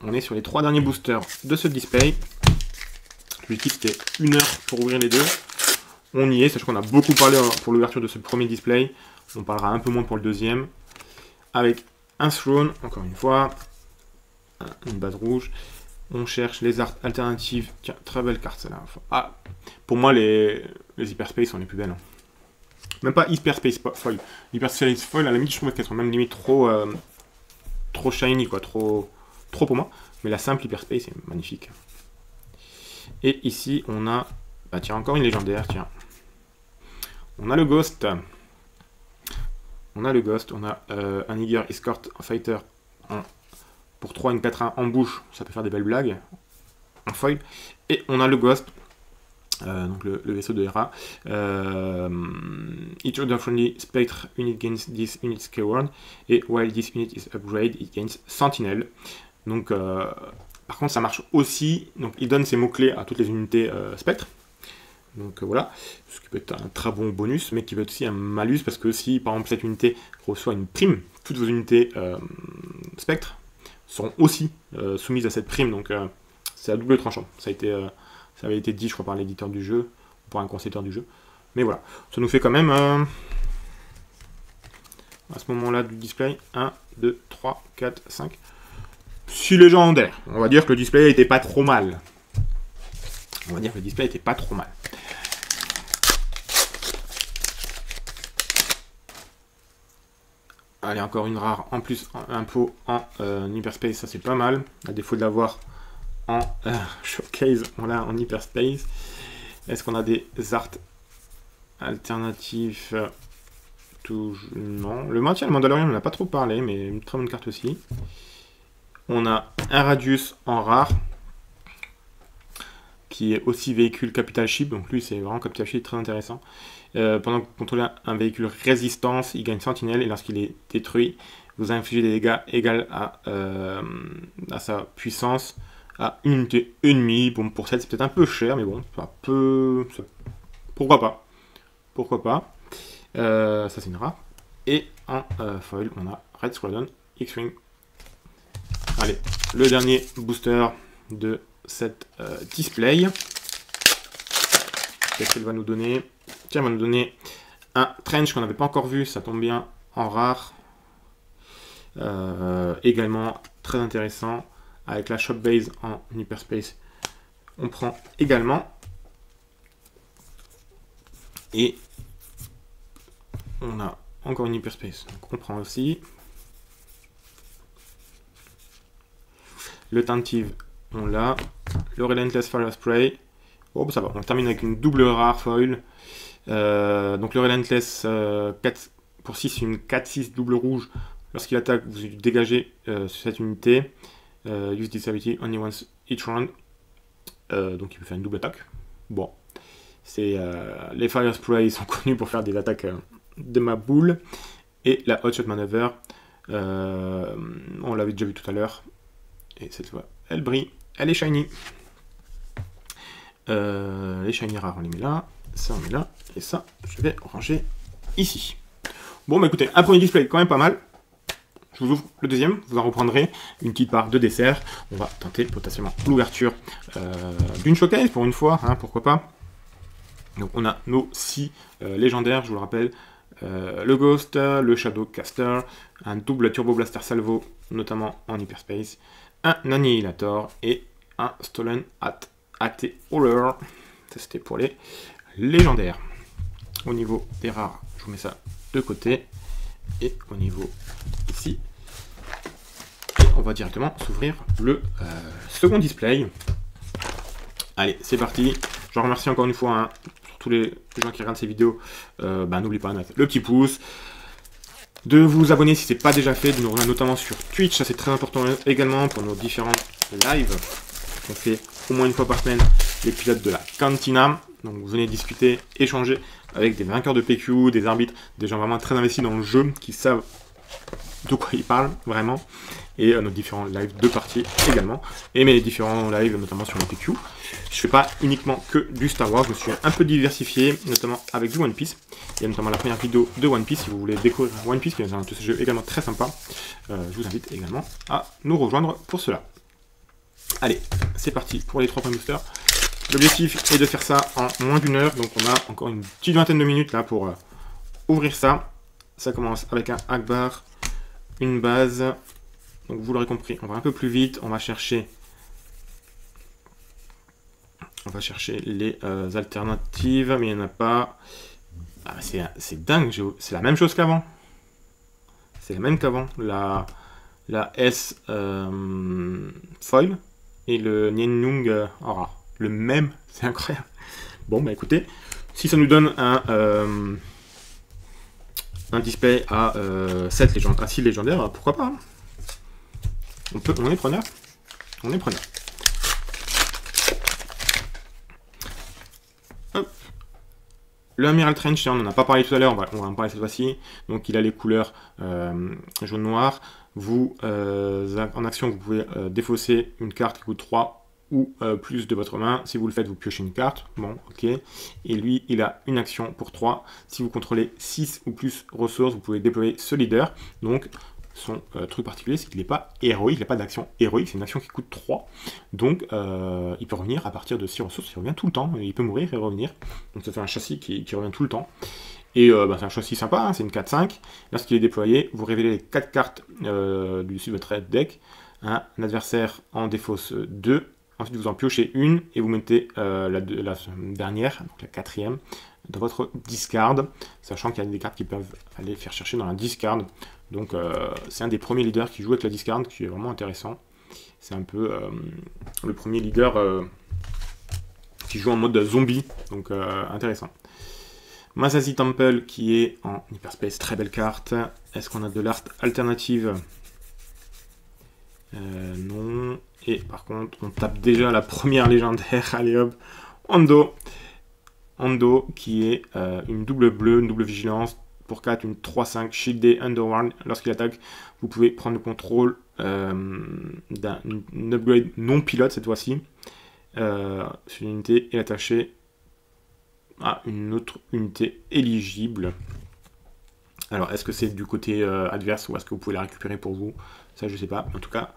On est sur les 3 derniers boosters de ce display. L'objectif c'était 1 heure pour ouvrir les deux. On y est, sachant qu'on a beaucoup parlé pour l'ouverture de ce premier display. On parlera un peu moins pour le deuxième. Avec un Throne, encore une fois. Une base rouge. On cherche les arts alternatives. Tiens, très belle carte celle-là. Ah, pour moi, les Hyperspace sont les plus belles. Hein. Même pas Hyperspace Foil. Hyperspace Foil, à la limite, je trouve qu'elles sont même limite trop shiny, quoi. Trop pour moi. Mais la simple Hyperspace est magnifique. Et ici, on a... Bah tiens, encore une légendaire, tiens. On a le Ghost. On a un Eager Escort Fighter pour 3, une 4-1 en bouche. Ça peut faire des belles blagues. En foil. Et on a le Ghost. Donc le vaisseau de Hera. Each other friendly Spectre unit gains this unit's keyword. Et while this unit is upgrade, it gains Sentinelle. Donc, par contre, ça marche aussi. Donc, il donne ses mots-clés à toutes les unités Spectre. Donc voilà, ce qui peut être un très bon bonus, mais qui peut être aussi un malus, parce que si par exemple cette unité reçoit une prime, toutes vos unités Spectre seront aussi soumises à cette prime, donc c'est à double tranchant. Ça avait été dit, je crois, par l'éditeur du jeu, ou par un concepteur du jeu. Mais voilà, ça nous fait quand même, à ce moment-là du display, 1, 2, 3, 4, 5, 6 légendaires. On va dire que le display était pas trop mal. Allez, encore une rare en plus, un pot en Hyperspace, ça c'est pas mal. À défaut de l'avoir en Showcase, on l'a en Hyperspace. Est-ce qu'on a des arts alternatifs? Non. Le maintien, le Mandalorian, on n'en a pas trop parlé, mais une très bonne carte aussi. On a un Radius en rare, qui est aussi véhicule Capital Ship, donc lui c'est vraiment Capital Ship très intéressant. Pendant que vous contrôlez un véhicule résistance, il gagne Sentinelle, et lorsqu'il est détruit, vous infligez des dégâts égaux à sa puissance à une unité ennemie. Bon, pour celle c'est peut-être un peu cher, mais bon, pourquoi pas. Ça c'est une rare. Et en foil, on a Red Squadron X-Wing. Allez, le dernier booster de cette display. Qu'est-ce qu'elle va nous donner? Tiens, elle va nous donner un Trench qu'on n'avait pas encore vu, ça tombe bien, en rare. Également très intéressant, avec la Shop Base en Hyperspace. On prend également. Et on a encore une Hyperspace, donc on prend aussi. Le Tentive, on l'a. Le Relentless Fire Spray. Oh, bah ça va, on termine avec une double rare foil. Donc le Relentless 4 pour 6, une 4-6 double rouge. Lorsqu'il attaque, vous dégagez sur cette unité. Use this ability only once each round. donc il peut faire une double attaque. Bon, c'est les Fire Spray sont connus pour faire des attaques de ma boule. Et la Hot Shot Maneuver, on l'avait déjà vu tout à l'heure. Et cette fois, elle brille, elle est shiny. Les shiny rares, on les met là. Ça, on met là. Et ça, je vais ranger ici. Bon, bah écoutez, un premier display quand même pas mal. Je vous ouvre le deuxième, vous en reprendrez une petite part de dessert. On va tenter potentiellement l'ouverture d'une showcase pour une fois, hein, pourquoi pas. Donc on a nos 6 légendaires, je vous le rappelle. Le Ghost, le Shadow Caster, un double Turbo Blaster Salvo, notamment en Hyperspace, un Annihilator et un Stolen Atheoler. Ça c'était pour les légendaires. Au niveau des rares, je vous mets ça de côté. Et au niveau ici, et on va directement s'ouvrir le second display. Allez, c'est parti. Je remercie encore une fois pour tous les gens qui regardent ces vidéos. N'oubliez pas de mettre le petit pouce, de vous abonner si ce n'est pas déjà fait, de nous rejoindre notamment sur Twitch. Ça c'est très important également pour nos différents lives. On fait au moins une fois par semaine les pilotes de la Cantina. Donc vous venez discuter, échanger avec des vainqueurs de PQ, des arbitres, des gens vraiment très investis dans le jeu, qui savent de quoi ils parlent vraiment. Et nos différents lives de partie également. Et mes différents lives notamment sur le PQ. Je fais pas uniquement que du Star Wars, je me suis un peu diversifié, notamment avec du One Piece. Il y a notamment la première vidéo de One Piece, si vous voulez découvrir One Piece, qui est un jeu également très sympa. Je vous invite également à nous rejoindre pour cela. Allez, c'est parti pour les 3 premiers boosters. L'objectif est de faire ça en moins d'1 heure, donc on a encore une petite vingtaine de minutes là pour ouvrir ça. Ça commence avec un Akbar, une base. Donc vous l'aurez compris, on va un peu plus vite, on va chercher les alternatives, mais il n'y en a pas. Ah, c'est dingue, c'est la même chose qu'avant. C'est la même qu'avant. La S foil et le Nianjung aura. Le même, c'est incroyable. Bon, bah écoutez, si ça nous donne un display à 6 légendaires, pourquoi pas, hein. On est preneur. On est preneur. Hop. Le Amiral Trench, on n'en a pas parlé tout à l'heure, on va en parler cette fois-ci. Donc il a les couleurs jaune-noir. Vous, en action, vous pouvez défausser une carte qui coûte 3 ou plus de votre main. Si vous le faites, vous piochez une carte. Bon, ok. Et lui, il a une action pour 3. Si vous contrôlez 6 ou plus ressources, vous pouvez déployer ce leader. Donc, son truc particulier, c'est qu'il n'est pas héroïque, il n'a pas d'action héroïque, c'est une action qui coûte 3. Donc, il peut revenir à partir de 6 ressources, il revient tout le temps. Il peut mourir et revenir. Donc, ça fait un châssis qui revient tout le temps. Et c'est un châssis sympa, hein, c'est une 4-5. Lorsqu'il est déployé, vous révélez les 4 cartes du dessus de votre deck. Un adversaire en défausse 2. Ensuite, vous en piochez une et vous mettez la dernière, donc la 4e, dans votre discard, sachant qu'il y a des cartes qui peuvent aller faire chercher dans la discard. Donc, c'est un des premiers leaders qui joue avec la discard, qui est vraiment intéressant. C'est un peu le premier leader qui joue en mode zombie, donc intéressant. Masazi Temple qui est en Hyperspace, très belle carte. Est-ce qu'on a de l'art alternative? Non. Et par contre, on tape déjà la première légendaire. Allez hop, Hondo. Hondo qui est une double bleue, une double vigilance. Pour 4, une 3-5, shieldé Underworld. Lorsqu'il attaque, vous pouvez prendre le contrôle d'un upgrade non pilote cette fois-ci. Sur une unité et l'attacher à une autre unité éligible. Alors, est-ce que c'est du côté adverse ou est-ce que vous pouvez la récupérer pour vous? Ça, je sais pas. En tout cas,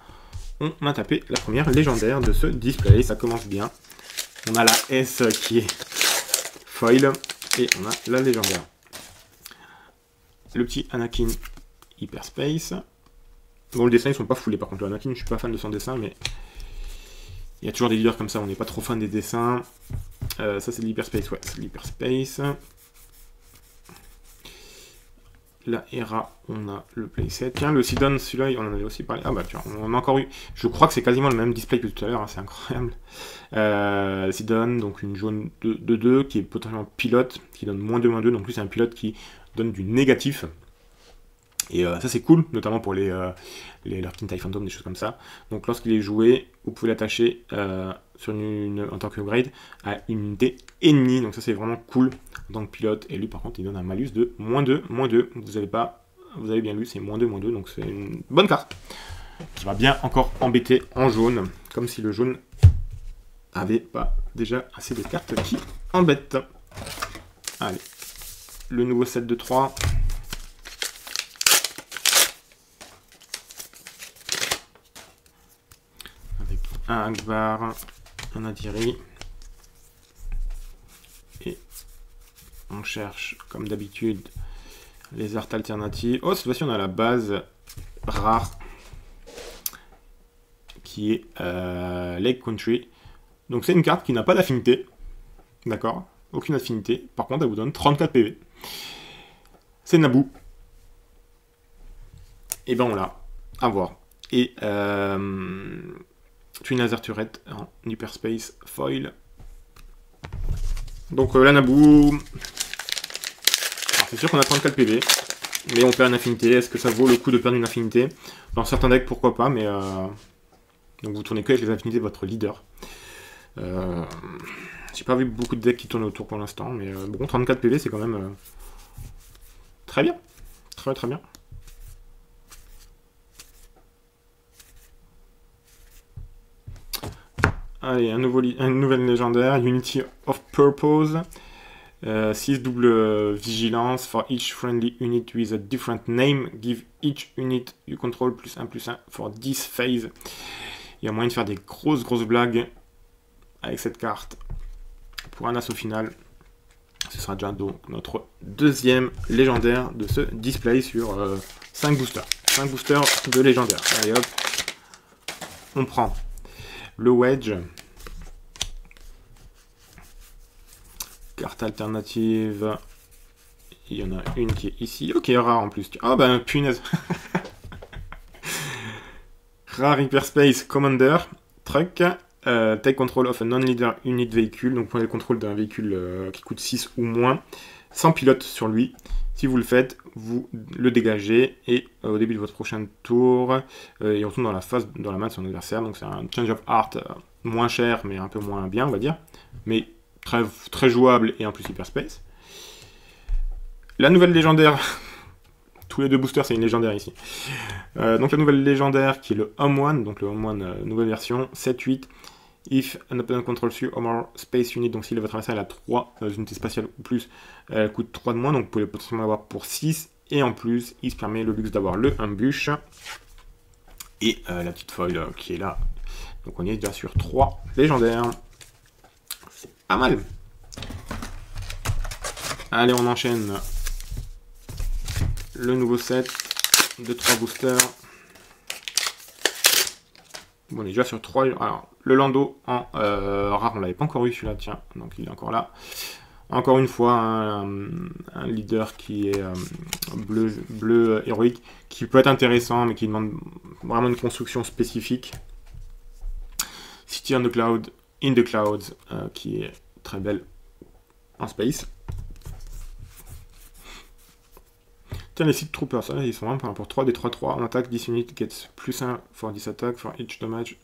on a tapé la première légendaire de ce display. Ça commence bien. On a la S qui est foil et on a la légendaire. Le petit Anakin Hyperspace. Bon, le dessin, ils sont pas foulés par contre. Le Anakin, je suis pas fan de son dessin, mais il y a toujours des leaders comme ça. On n'est pas trop fan des dessins. Ça, c'est de l'Hyperspace. Ouais, c'est de l'Hyperspace. La Hera, on a le playset. Tiens, le Sidon, celui-là, on en avait aussi parlé. Ah bah tiens, on a encore eu. Je crois que c'est quasiment le même display que tout à l'heure, hein, c'est incroyable. Sidon, donc une jaune de 2, qui est potentiellement pilote, qui donne -2/-2. Donc lui, c'est un pilote qui donne du négatif. Et ça c'est cool, notamment pour les Lurking TIE Phantom, des choses comme ça. Donc lorsqu'il est joué, vous pouvez l'attacher en tant qu'upgrade à une unité ennemie. Donc ça c'est vraiment cool en tant que pilote. Et lui par contre il donne un malus de -2, -2. Vous avez bien lu, c'est -2, -2. Donc c'est une bonne carte qui va bien encore embêter en jaune. Comme si le jaune avait pas déjà assez de cartes qui embêtent. Allez, le nouveau set de 3. Avec un Akbar, un Adiri. Et on cherche, comme d'habitude, les arts alternatives. Oh, cette fois-ci, on a la base rare qui est Lake Country. Donc c'est une carte qui n'a pas d'affinité. D'accord? Aucune affinité. Par contre, elle vous donne 34 PV. C'est Naboo. Et ben on l'a. À voir. Et Twin Laser Turret en Hyperspace Foil. Donc la Naboo. C'est sûr qu'on a 34 PV. Mais on perd une affinité. Est-ce que ça vaut le coup de perdre une affinité? Dans certains decks, pourquoi pas, mais donc vous tournez que avec les affinités de votre leader. J'ai pas vu beaucoup de decks qui tournent autour pour l'instant, mais bon, 34 PV c'est quand même très bien. Très bien. Allez, une nouvelle légendaire, Unity of Purpose. 6 double vigilance for each friendly unit with a different name. Give each unit you control +1/+1 for 10 phases. Il y a moyen de faire des grosses blagues avec cette carte. Pour un assaut final, ce sera déjà donc notre deuxième légendaire de ce display sur 5 boosters. 5 boosters de légendaire. Allez hop, on prend le Wedge. Carte alternative. Il y en a une qui est ici. Ok, rare en plus. Oh ben punaise. Rare Hyperspace Commander. Truck. Take control of a non-leader unit véhicule. Donc prenez le contrôle d'un véhicule qui coûte 6 ou moins. Sans pilote sur lui. Si vous le faites, vous le dégagez. Et au début de votre prochain tour, il retourne dans la main de son adversaire. Donc c'est un change of art moins cher, mais un peu moins bien, on va dire. Mais très jouable et en plus hyperspace. La nouvelle légendaire, tous les deux boosters c'est une légendaire ici. Donc la nouvelle légendaire qui est le Home One, donc le Home One nouvelle version, 7-8. If an opponent controls you or more space unit, donc si votre adversaire a 3 unités spatiales ou plus, elle coûte 3 de moins, donc vous pouvez potentiellement l'avoir pour 6. Et en plus, il se permet le luxe d'avoir le Ambush. Et la petite foil qui est là. Donc on est déjà sur 3 légendaires. Pas mal. Allez, on enchaîne le nouveau set de 3 boosters. Bon, on est déjà sur 3. Alors, le Lando en rare, on l'avait pas encore eu celui-là, tiens. Donc il est encore là. Encore une fois, un leader qui est bleu héroïque, qui peut être intéressant, mais qui demande vraiment une construction spécifique. City on the Cloud. In the Clouds, qui est très belle en space. Tiens, les Seed Troopers, ça, ils sont vraiment pour 3 des 3-3 en attaque. 10 units gets +1 for 10 attack for each damage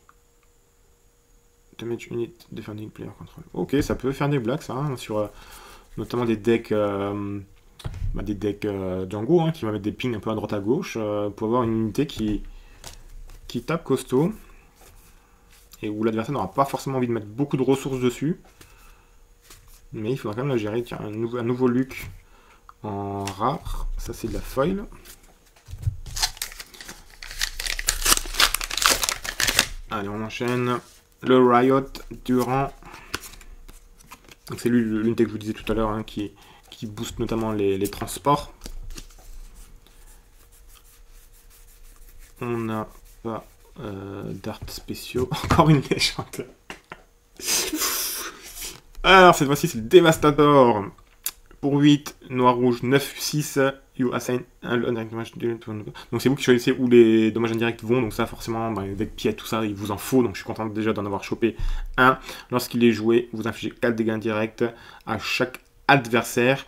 unit defending player control. Ok, ça peut faire des blagues, ça, hein, sur notamment des decks Django, hein, qui va mettre des pings un peu à droite à gauche pour avoir une unité qui tape costaud. Et où l'adversaire n'aura pas forcément envie de mettre beaucoup de ressources dessus. Mais il faudra quand même la gérer. Tiens, un nouveau Luke en rare. Ça, c'est de la foil. Allez, on enchaîne. Le Riot Durant. Donc c'est l'unité que je vous disais tout à l'heure, hein, qui booste notamment les transports. On n'a pas d'art spéciaux. Encore une légende. Alors cette fois-ci c'est le Devastator. Pour 8, noir rouge, 9, 6, you assign un damage. Donc c'est vous qui choisissez où les dommages indirects vont. Donc ça forcément, avec pied tout ça, il vous en faut. Donc je suis content déjà d'en avoir chopé un. Lorsqu'il est joué, vous infligez 4 dégâts indirects à chaque adversaire.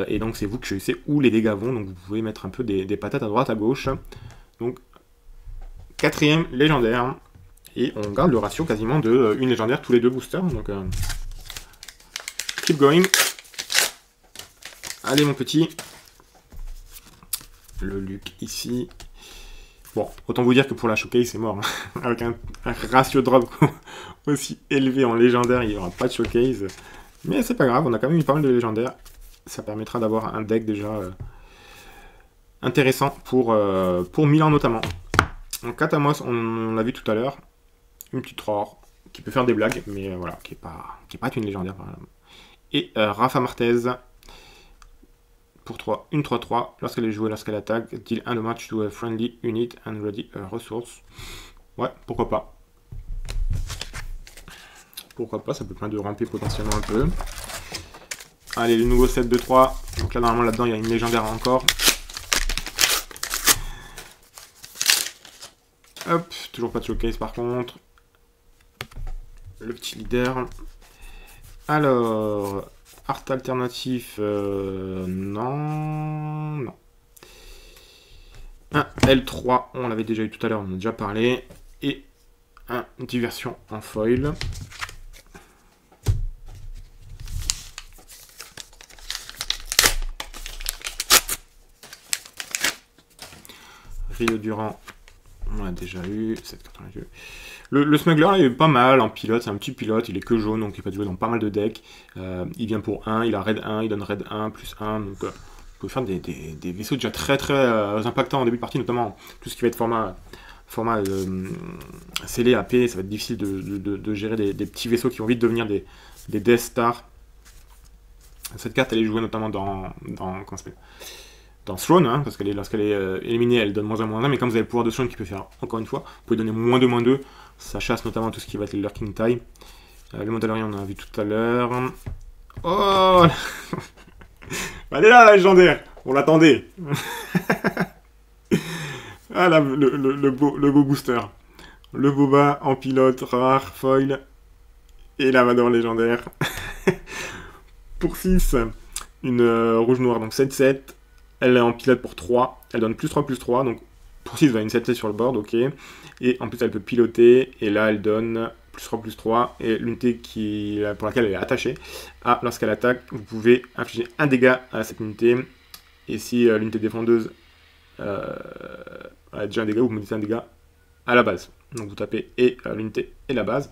Et donc c'est vous qui choisissez où les dégâts vont. Donc vous pouvez mettre un peu des patates à droite, à gauche. Donc 4e légendaire. Et on garde le ratio quasiment de une légendaire tous les 2 boosters. Donc keep going. Allez mon petit. Le Luc ici. Bon, autant vous dire que pour la showcase, c'est mort. Hein. Avec un ratio drop aussi élevé en légendaire, il n'y aura pas de showcase. Mais c'est pas grave, on a quand même eu pas mal de légendaires. Ça permettra d'avoir un deck déjà intéressant pour Milan notamment. Donc Katamos, on l'a vu tout à l'heure. Une petite rare qui peut faire des blagues, mais voilà, qui est pas une légendaire. Et Rafa Martez. Pour 3, une 3-3, lorsqu'elle est jouée, lorsqu'elle attaque, deal un damage to a friendly unit and ready a resource. Ouais, pourquoi pas. Pourquoi pas, ça peut permettre de ramper potentiellement un peu. Allez, le nouveau set de 3. Donc là, normalement, là-dedans, il y a une légendaire encore. Hop, toujours pas de showcase par contre. Le petit leader. Alors... Art alternatif, non, non. Un L3, on l'avait déjà eu tout à l'heure, on en a déjà parlé. Et un diversion en foil. Rio Durand, on l'a déjà eu. 7,88. Le smuggler il est pas mal en pilote, c'est un petit pilote, il est que jaune, donc il peut jouer dans pas mal de decks. Il vient pour 1, il a raid 1, il donne raid 1, plus 1, donc vous pouvez faire des vaisseaux déjà très impactants en début de partie, notamment tout ce qui va être format scellé AP, ça va être difficile de gérer des petits vaisseaux qui vont vite devenir des Death Star. Cette carte elle est jouée notamment dans Throne, hein, parce que lorsqu'elle est éliminée, elle donne -1, mais comme vous avez le pouvoir de Throne qui peut faire, encore une fois, vous pouvez donner -2, ça chasse notamment tout ce qui va être le Lurking Tie. Le Mandalorian, on en a vu tout à l'heure. Oh elle est là, la légendaire. On l'attendait. Ah là, le beau booster. Le Boba en pilote, rare, foil. Et la Vador légendaire. Pour 6, une rouge-noire, donc 7-7. Elle est en pilote pour 3. Elle donne +3/+3. Donc pour 6, elle a une 7-7 sur le board, ok. Et en plus, elle peut piloter. Et là, elle donne +3/+3. Et l'unité pour laquelle elle est attachée, lorsqu'elle attaque, vous pouvez infliger un dégât à cette unité. Et si l'unité défendeuse a déjà un dégât, vous mettez un dégât à la base. Donc vous tapez et l'unité et la base.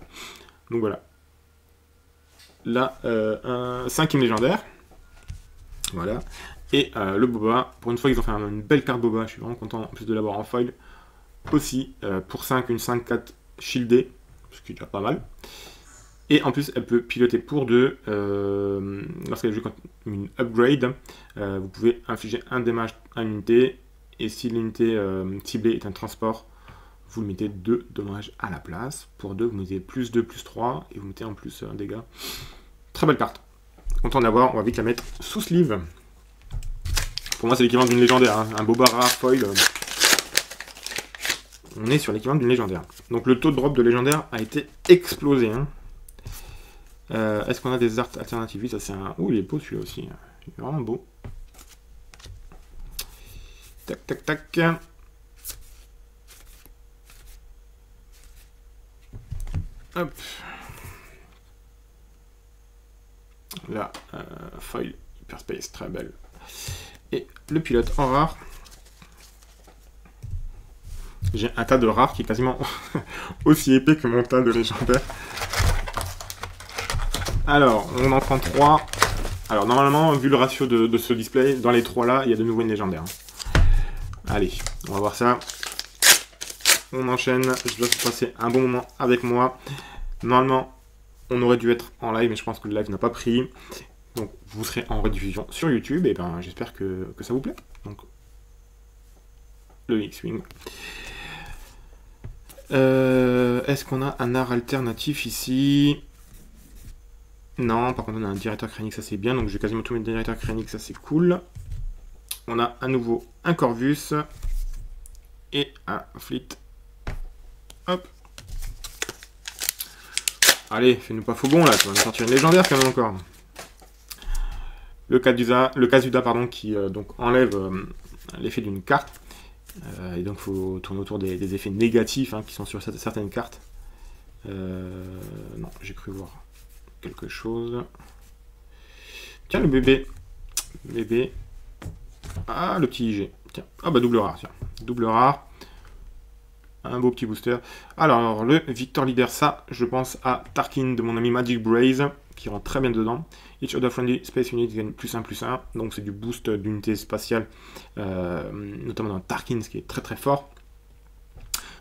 Donc voilà. Là, un 5e légendaire. Voilà. Et le Boba, pour une fois ils ont fait une belle carte Boba, je suis vraiment content en plus de l'avoir en foil. Aussi, pour 5, une 5-4 shieldée, ce qui est déjà pas mal. Et en plus, elle peut piloter pour 2. Lorsqu'elle joue une upgrade, vous pouvez infliger un damage à l'unité. Et si l'unité ciblée est un transport, vous mettez 2 dommages à la place. Pour 2, vous mettez +2/+3 et vous mettez en plus un dégât. Très belle carte. Content d'avoir, on va vite la mettre sous sleeve. Pour moi, c'est l'équivalent d'une légendaire. Hein. Un Boba rare foil. On est sur l'équivalent d'une légendaire. Donc le taux de drop de légendaire a été explosé. Hein. Est-ce qu'on a des arts alternatives? Oui, ça c'est un... Ouh, il est beau celui-là aussi. Il est vraiment beau. Tac, tac, tac. Hop. Là, foil Hyperspace, très belle. Et le pilote en rare. J'ai un tas de rares qui est quasiment aussi épais que mon tas de légendaires. Alors, on en prend 3. Alors, normalement, vu le ratio de ce display, dans les 3 là, il y a de nouveau une légendaire. Allez, on va voir ça. On enchaîne. Je dois passer un bon moment avec moi. Normalement, on aurait dû être en live, mais je pense que le live n'a pas pris. Donc, vous serez en rediffusion sur YouTube. Et ben, j'espère que ça vous plaît. Donc, le X-Wing. Est-ce qu'on a un art alternatif ici? Non, par contre on a un directeur Krennic, ça c'est bien, donc je vais quasiment tout mettre directeur Krennic, ça c'est cool. On a à nouveau un Corvus et un Fleet. Hop. Allez, fais-nous pas faux bon là, tu vas nous sortir une légendaire quand même encore. le Kazuda pardon, qui donc enlève l'effet d'une carte. Et donc il faut tourner autour des effets négatifs qui sont sur certaines cartes. Non, j'ai cru voir quelque chose. Tiens, le bébé. Bébé. Ah, le petit IG. Tiens. Ah bah double rare, tiens. Double rare. Un beau petit booster. Alors, le Victor Leader, ça, je pense à Tarkin de mon ami Magic Braze, qui rentre très bien dedans. Each other friendly space unit gagne +1/+1. Donc c'est du boost d'unité spatiale, notamment dans Tarkin, ce qui est très très fort.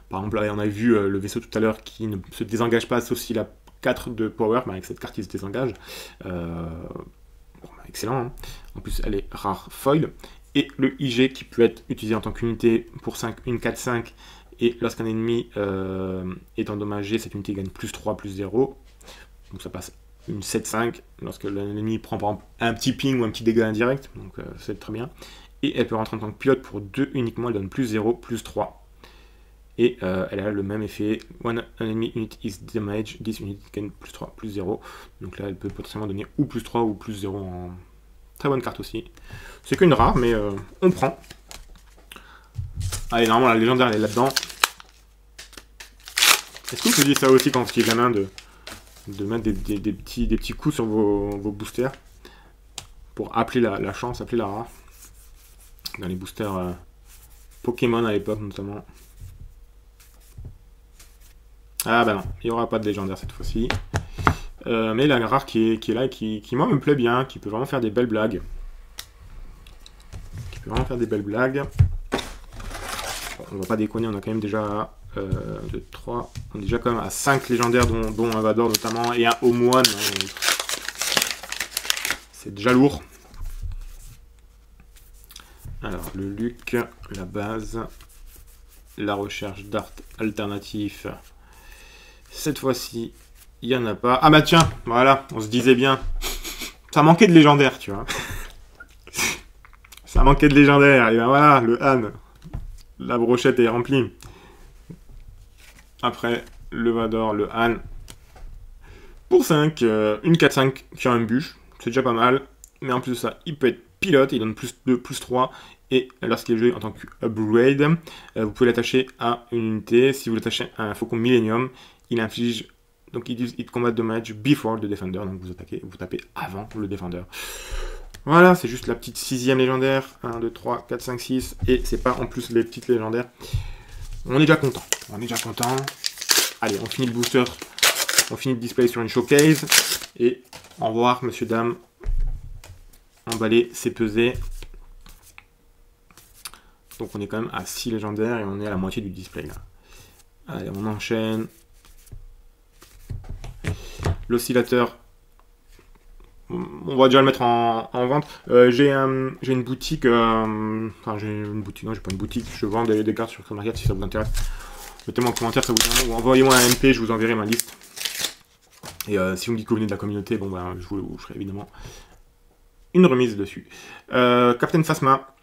Par exemple, là, on a vu le vaisseau tout à l'heure qui ne se désengage pas, sauf s'il a 4 de power. Mais avec cette carte, il se désengage. Excellent. Hein. En plus, elle est rare foil. Et le IG qui peut être utilisé en tant qu'unité pour 5, une 4-5. Et lorsqu'un ennemi est endommagé, cette unité gagne +3/+0. Donc ça passe une 7-5 lorsque l'ennemi prend par exemple un petit ping ou un petit dégât indirect. Donc c'est très bien. Et elle peut rentrer en tant que pilote pour 2 uniquement. Elle donne +0/+3. Et elle a le même effet. When an enemy unit is damaged, this unit gagne +3/+0. Donc là, elle peut potentiellement donner ou +3 ou +0 en très bonne carte aussi. C'est qu'une rare, mais on prend. Allez, normalement, la légendaire, elle est là-dedans. Est-ce que vous faisiez ça aussi quand vous étiez gamin de mettre des petits coups sur vos boosters pour appeler la chance, appeler la rare? Dans les boosters Pokémon à l'époque, notamment. Ah bah non, il n'y aura pas de légendaire cette fois-ci. Mais la rare qui est là et qui moi me plaît bien, qui peut vraiment faire des belles blagues. Bon, on va pas déconner, on a quand même déjà 2, 3, on est déjà quand même à 5 légendaires, dont un Vador notamment, et un Homoine. C'est déjà lourd. Alors, le Luc, la base, la recherche d'art alternatif. Cette fois-ci, il n'y en a pas. Ah bah tiens, voilà, on se disait bien. Ça manquait de légendaire, tu vois. Ça manquait de légendaire. Et ben voilà, le Han. La brochette est remplie. Après, le Vador, le Han. Pour 5, une 4-5 qui a un bûche. C'est déjà pas mal. Mais en plus de ça, il peut être pilote. Il donne +2/+3. Et lorsqu'il est joué en tant qu'upgrade, vous pouvez l'attacher à une unité. Si vous l'attachez à un Faucon Millennium, il inflige, donc il dit combat damage before the defender, donc vous tapez avant le defender. Voilà, c'est juste la petite 6e légendaire. 1, 2, 3, 4, 5, 6. Et c'est pas en plus les petites légendaires. On est déjà content. Allez, on finit le booster. On finit le display sur une showcase. Et au revoir, monsieur, dame. Emballer, c'est peser. Donc on est quand même à 6 légendaires et on est à la moitié du display là. Allez, on enchaîne. L'oscillateur, on va déjà le mettre en vente. J'ai une boutique, enfin j'ai une boutique, non j'ai pas une boutique, je vends des cartes sur Market si ça vous intéresse. Mettez-moi en commentaire, ça vous intéresse, ou envoyez-moi un MP, je vous enverrai ma liste. Et si vous me dites que vous venez de la communauté, bon ben je vous ferai évidemment une remise dessus. Captain Phasma,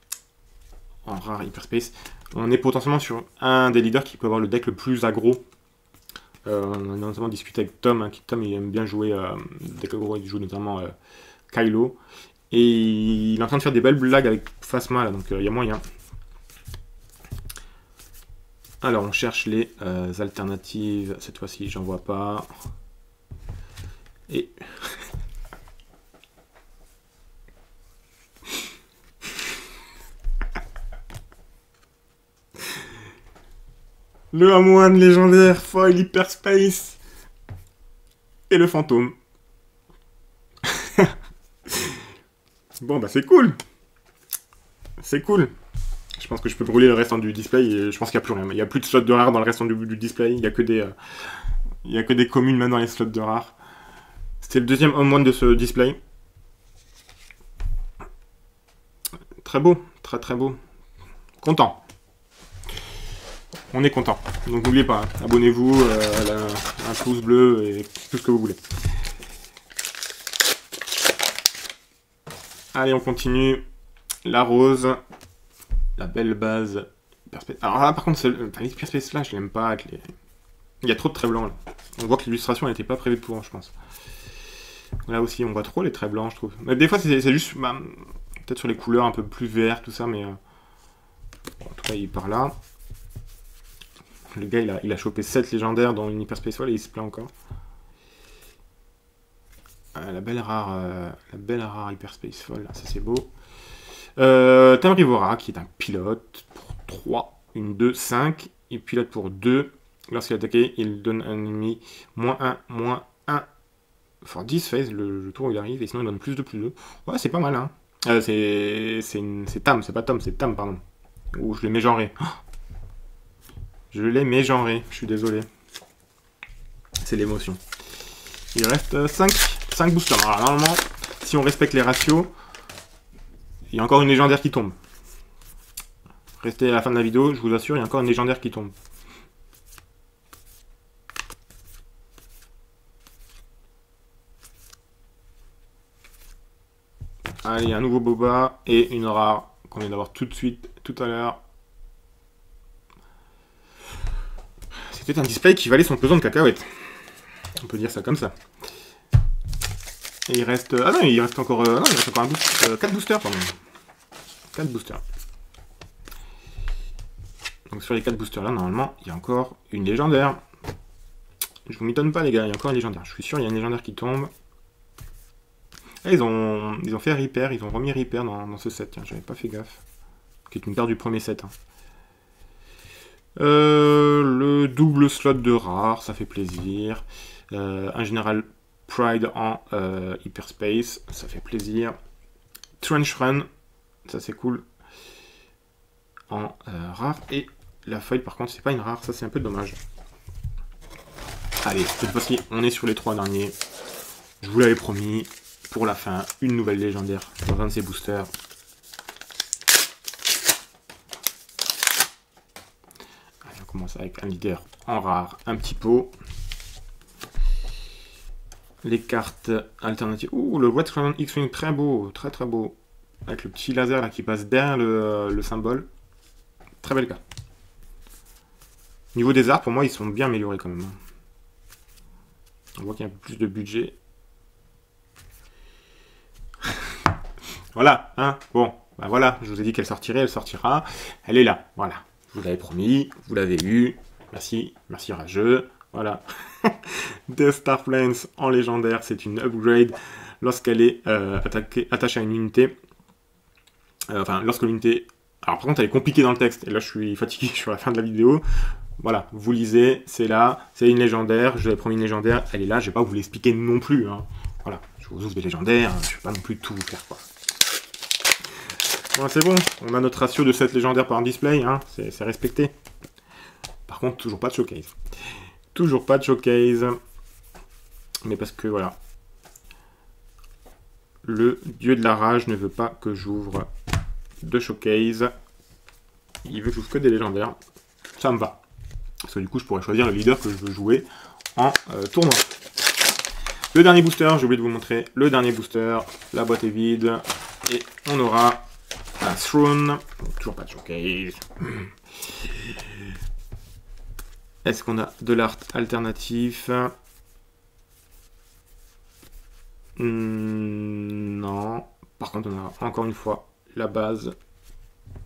en rare Hyperspace. On est potentiellement sur un des leaders qui peut avoir le deck le plus aggro. On a notamment discuté avec Tom, Tom il aime bien jouer deck aggro, il joue notamment Kylo. Et il est en train de faire des belles blagues avec Phasma, là, donc il y a moyen. Alors on cherche les alternatives, cette fois-ci j'en vois pas. Et... le Hamoine légendaire, foil, hyperspace et le fantôme. Bon bah c'est cool. C'est cool. Je pense que je peux brûler le restant du display et je pense qu'il n'y a plus rien. Il n'y a plus de slots de rare dans le restant du display. Il n'y a que des communes maintenant dans les slots de rare. C'était le deuxième home run de ce display. Très beau, très très beau. Content. On est content. Donc n'oubliez pas, abonnez-vous, un pouce bleu et tout ce que vous voulez. Allez, on continue. La rose. La belle base. Alors là, par contre, l'Hyperspace là, je l'aime pas. Il y a trop de traits blancs là. On voit que l'illustration n'était pas prévue pour, je pense. Là aussi, on voit trop les traits blancs, je trouve. Mais des fois, c'est juste... Bah, peut-être sur les couleurs un peu plus vertes, tout ça, mais... Bon, en tout cas, il est par là. Le gars, il a chopé 7 légendaires dans une Hyperspace Foil et il se plaît encore. La belle rare Hyperspace Foil, ça c'est beau. Tamrivora, qui est un pilote pour 3, une 2, 5. Il pilote pour 2. Lorsqu'il est attaqué, il donne un ennemi -1, -1. For 10 phase, le tour où il arrive, et sinon il donne +2, +2. Ouais, c'est pas mal, hein. C'est Tam, c'est pas Tom, c'est Tam, pardon. Ouh, je l'ai mégenré. Je l'ai mégenré, je suis désolé. C'est l'émotion. Il reste 5 boosters. Alors, normalement, si on respecte les ratios, il y a encore une légendaire qui tombe. Restez à la fin de la vidéo, je vous assure, il y a encore une légendaire qui tombe. Allez, un nouveau Boba et une rare qu'on vient d'avoir tout de suite, tout à l'heure. C'était un display qui valait son pesant de cacahuètes. On peut dire ça comme ça. Et il reste... Ah non, il reste encore... non, il reste encore un boost, 4 boosters, pardon. 4 boosters. Donc sur les 4 boosters là, normalement, il y a encore une légendaire. Je vous m'étonne pas les gars, il y a encore une légendaire. Je suis sûr, il y a une légendaire qui tombe. Ah, ils ont fait Reaper, ils ont remis Reaper dans ce set, tiens, j'avais pas fait gaffe. Qui est une paire du premier set. Hein. Le double slot de rare, ça fait plaisir. Un général Pride en Hyperspace, ça fait plaisir. Trench Run, ça c'est cool. En rare. Et la feuille par contre, c'est pas une rare, ça c'est un peu dommage. Allez, cette fois-ci, on est sur les 3 derniers. Je vous l'avais promis. Pour la fin, une nouvelle légendaire dans un de ces boosters. Allez, on commence avec un leader en rare, un petit pot. Les cartes alternatives. Ouh, le Red Crown X-Wing, très beau, très très beau. Avec le petit laser là qui passe derrière le symbole. Très belle carte. Niveau des arts, pour moi, ils sont bien améliorés quand même. On voit qu'il y a un peu plus de budget. Voilà, hein, bon, bah voilà, je vous ai dit qu'elle sortirait, elle sortira, elle est là, voilà. Je vous l'avais promis, vous l'avez eu, merci, merci rageux, voilà. Death Star Planes en légendaire, c'est une upgrade lorsqu'elle est attachée à une unité. Enfin, lorsque l'unité... Alors par contre, elle est compliquée dans le texte, et là je suis fatigué, je suis à la fin de la vidéo. Voilà, vous lisez, c'est là, c'est une légendaire, je vous avais promis une légendaire, elle est là, je vais pas vous l'expliquer non plus, hein. Voilà, je vous ouvre des légendaires, je vais pas non plus tout vous faire, quoi. Ouais, c'est bon, on a notre ratio de 7 légendaires par display, hein, c'est respecté. Par contre, toujours pas de showcase. Toujours pas de showcase. Mais parce que, voilà. Le dieu de la rage ne veut pas que j'ouvre de showcase. Il veut que j'ouvre que des légendaires. Ça me va. Parce que du coup, je pourrais choisir le leader que je veux jouer en tournoi. Le dernier booster, j'ai oublié de vous montrer. Le dernier booster, la boîte est vide. Et on aura... un Throne, toujours pas de showcase. Est-ce qu'on a de l'art alternatif? Non. Par contre, on a encore une fois la base.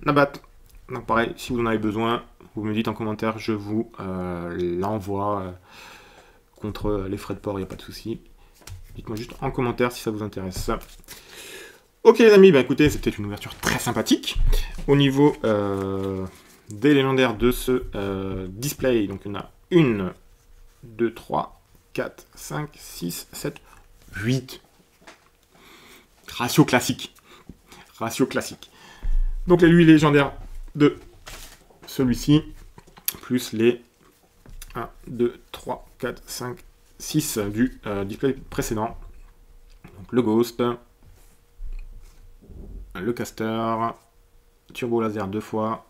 La batte. Donc pareil, si vous en avez besoin, vous me dites en commentaire, je vous l'envoie contre les frais de port, il n'y a pas de souci. Dites-moi juste en commentaire si ça vous intéresse. Ok les amis, bah écoutez, c'était une ouverture très sympathique. Au niveau des légendaires de ce display, donc on a 1, 2, 3, 4, 5, 6, 7, 8. Ratio classique. Ratio classique. Donc les 8 légendaires de celui-ci, plus les 1, 2, 3, 4, 5, 6 du display précédent. Donc le Ghost, le Caster, Turbo Laser 2 fois,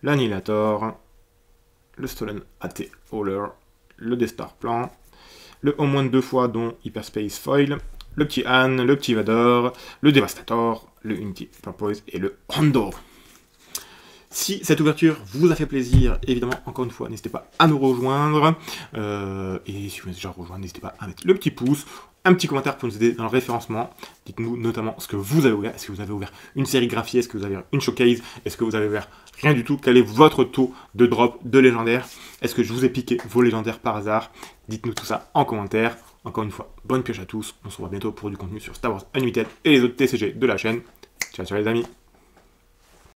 l'Annihilator, le Stolen AT Hauler, le Death Star Plan, le au moins 2 fois dont Hyperspace Foil, le petit Han, le petit Vador, le Devastator, le Unity Purpose et le Hondo. Si cette ouverture vous a fait plaisir, évidemment, encore une fois, n'hésitez pas à nous rejoindre. Et si vous êtes déjà rejoint, n'hésitez pas à mettre le petit pouce, un petit commentaire pour nous aider dans le référencement. Dites-nous notamment ce que vous avez ouvert. Est-ce que vous avez ouvert une sérigraphie? Est-ce que vous avez ouvert une showcase? Est-ce que vous avez ouvert rien du tout? Quel est votre taux de drop de légendaire? Est-ce que je vous ai piqué vos légendaires par hasard? Dites-nous tout ça en commentaire. Encore une fois, bonne pioche à tous. On se revoit bientôt pour du contenu sur Star Wars Unlimited et les autres TCG de la chaîne. Ciao, ciao les amis.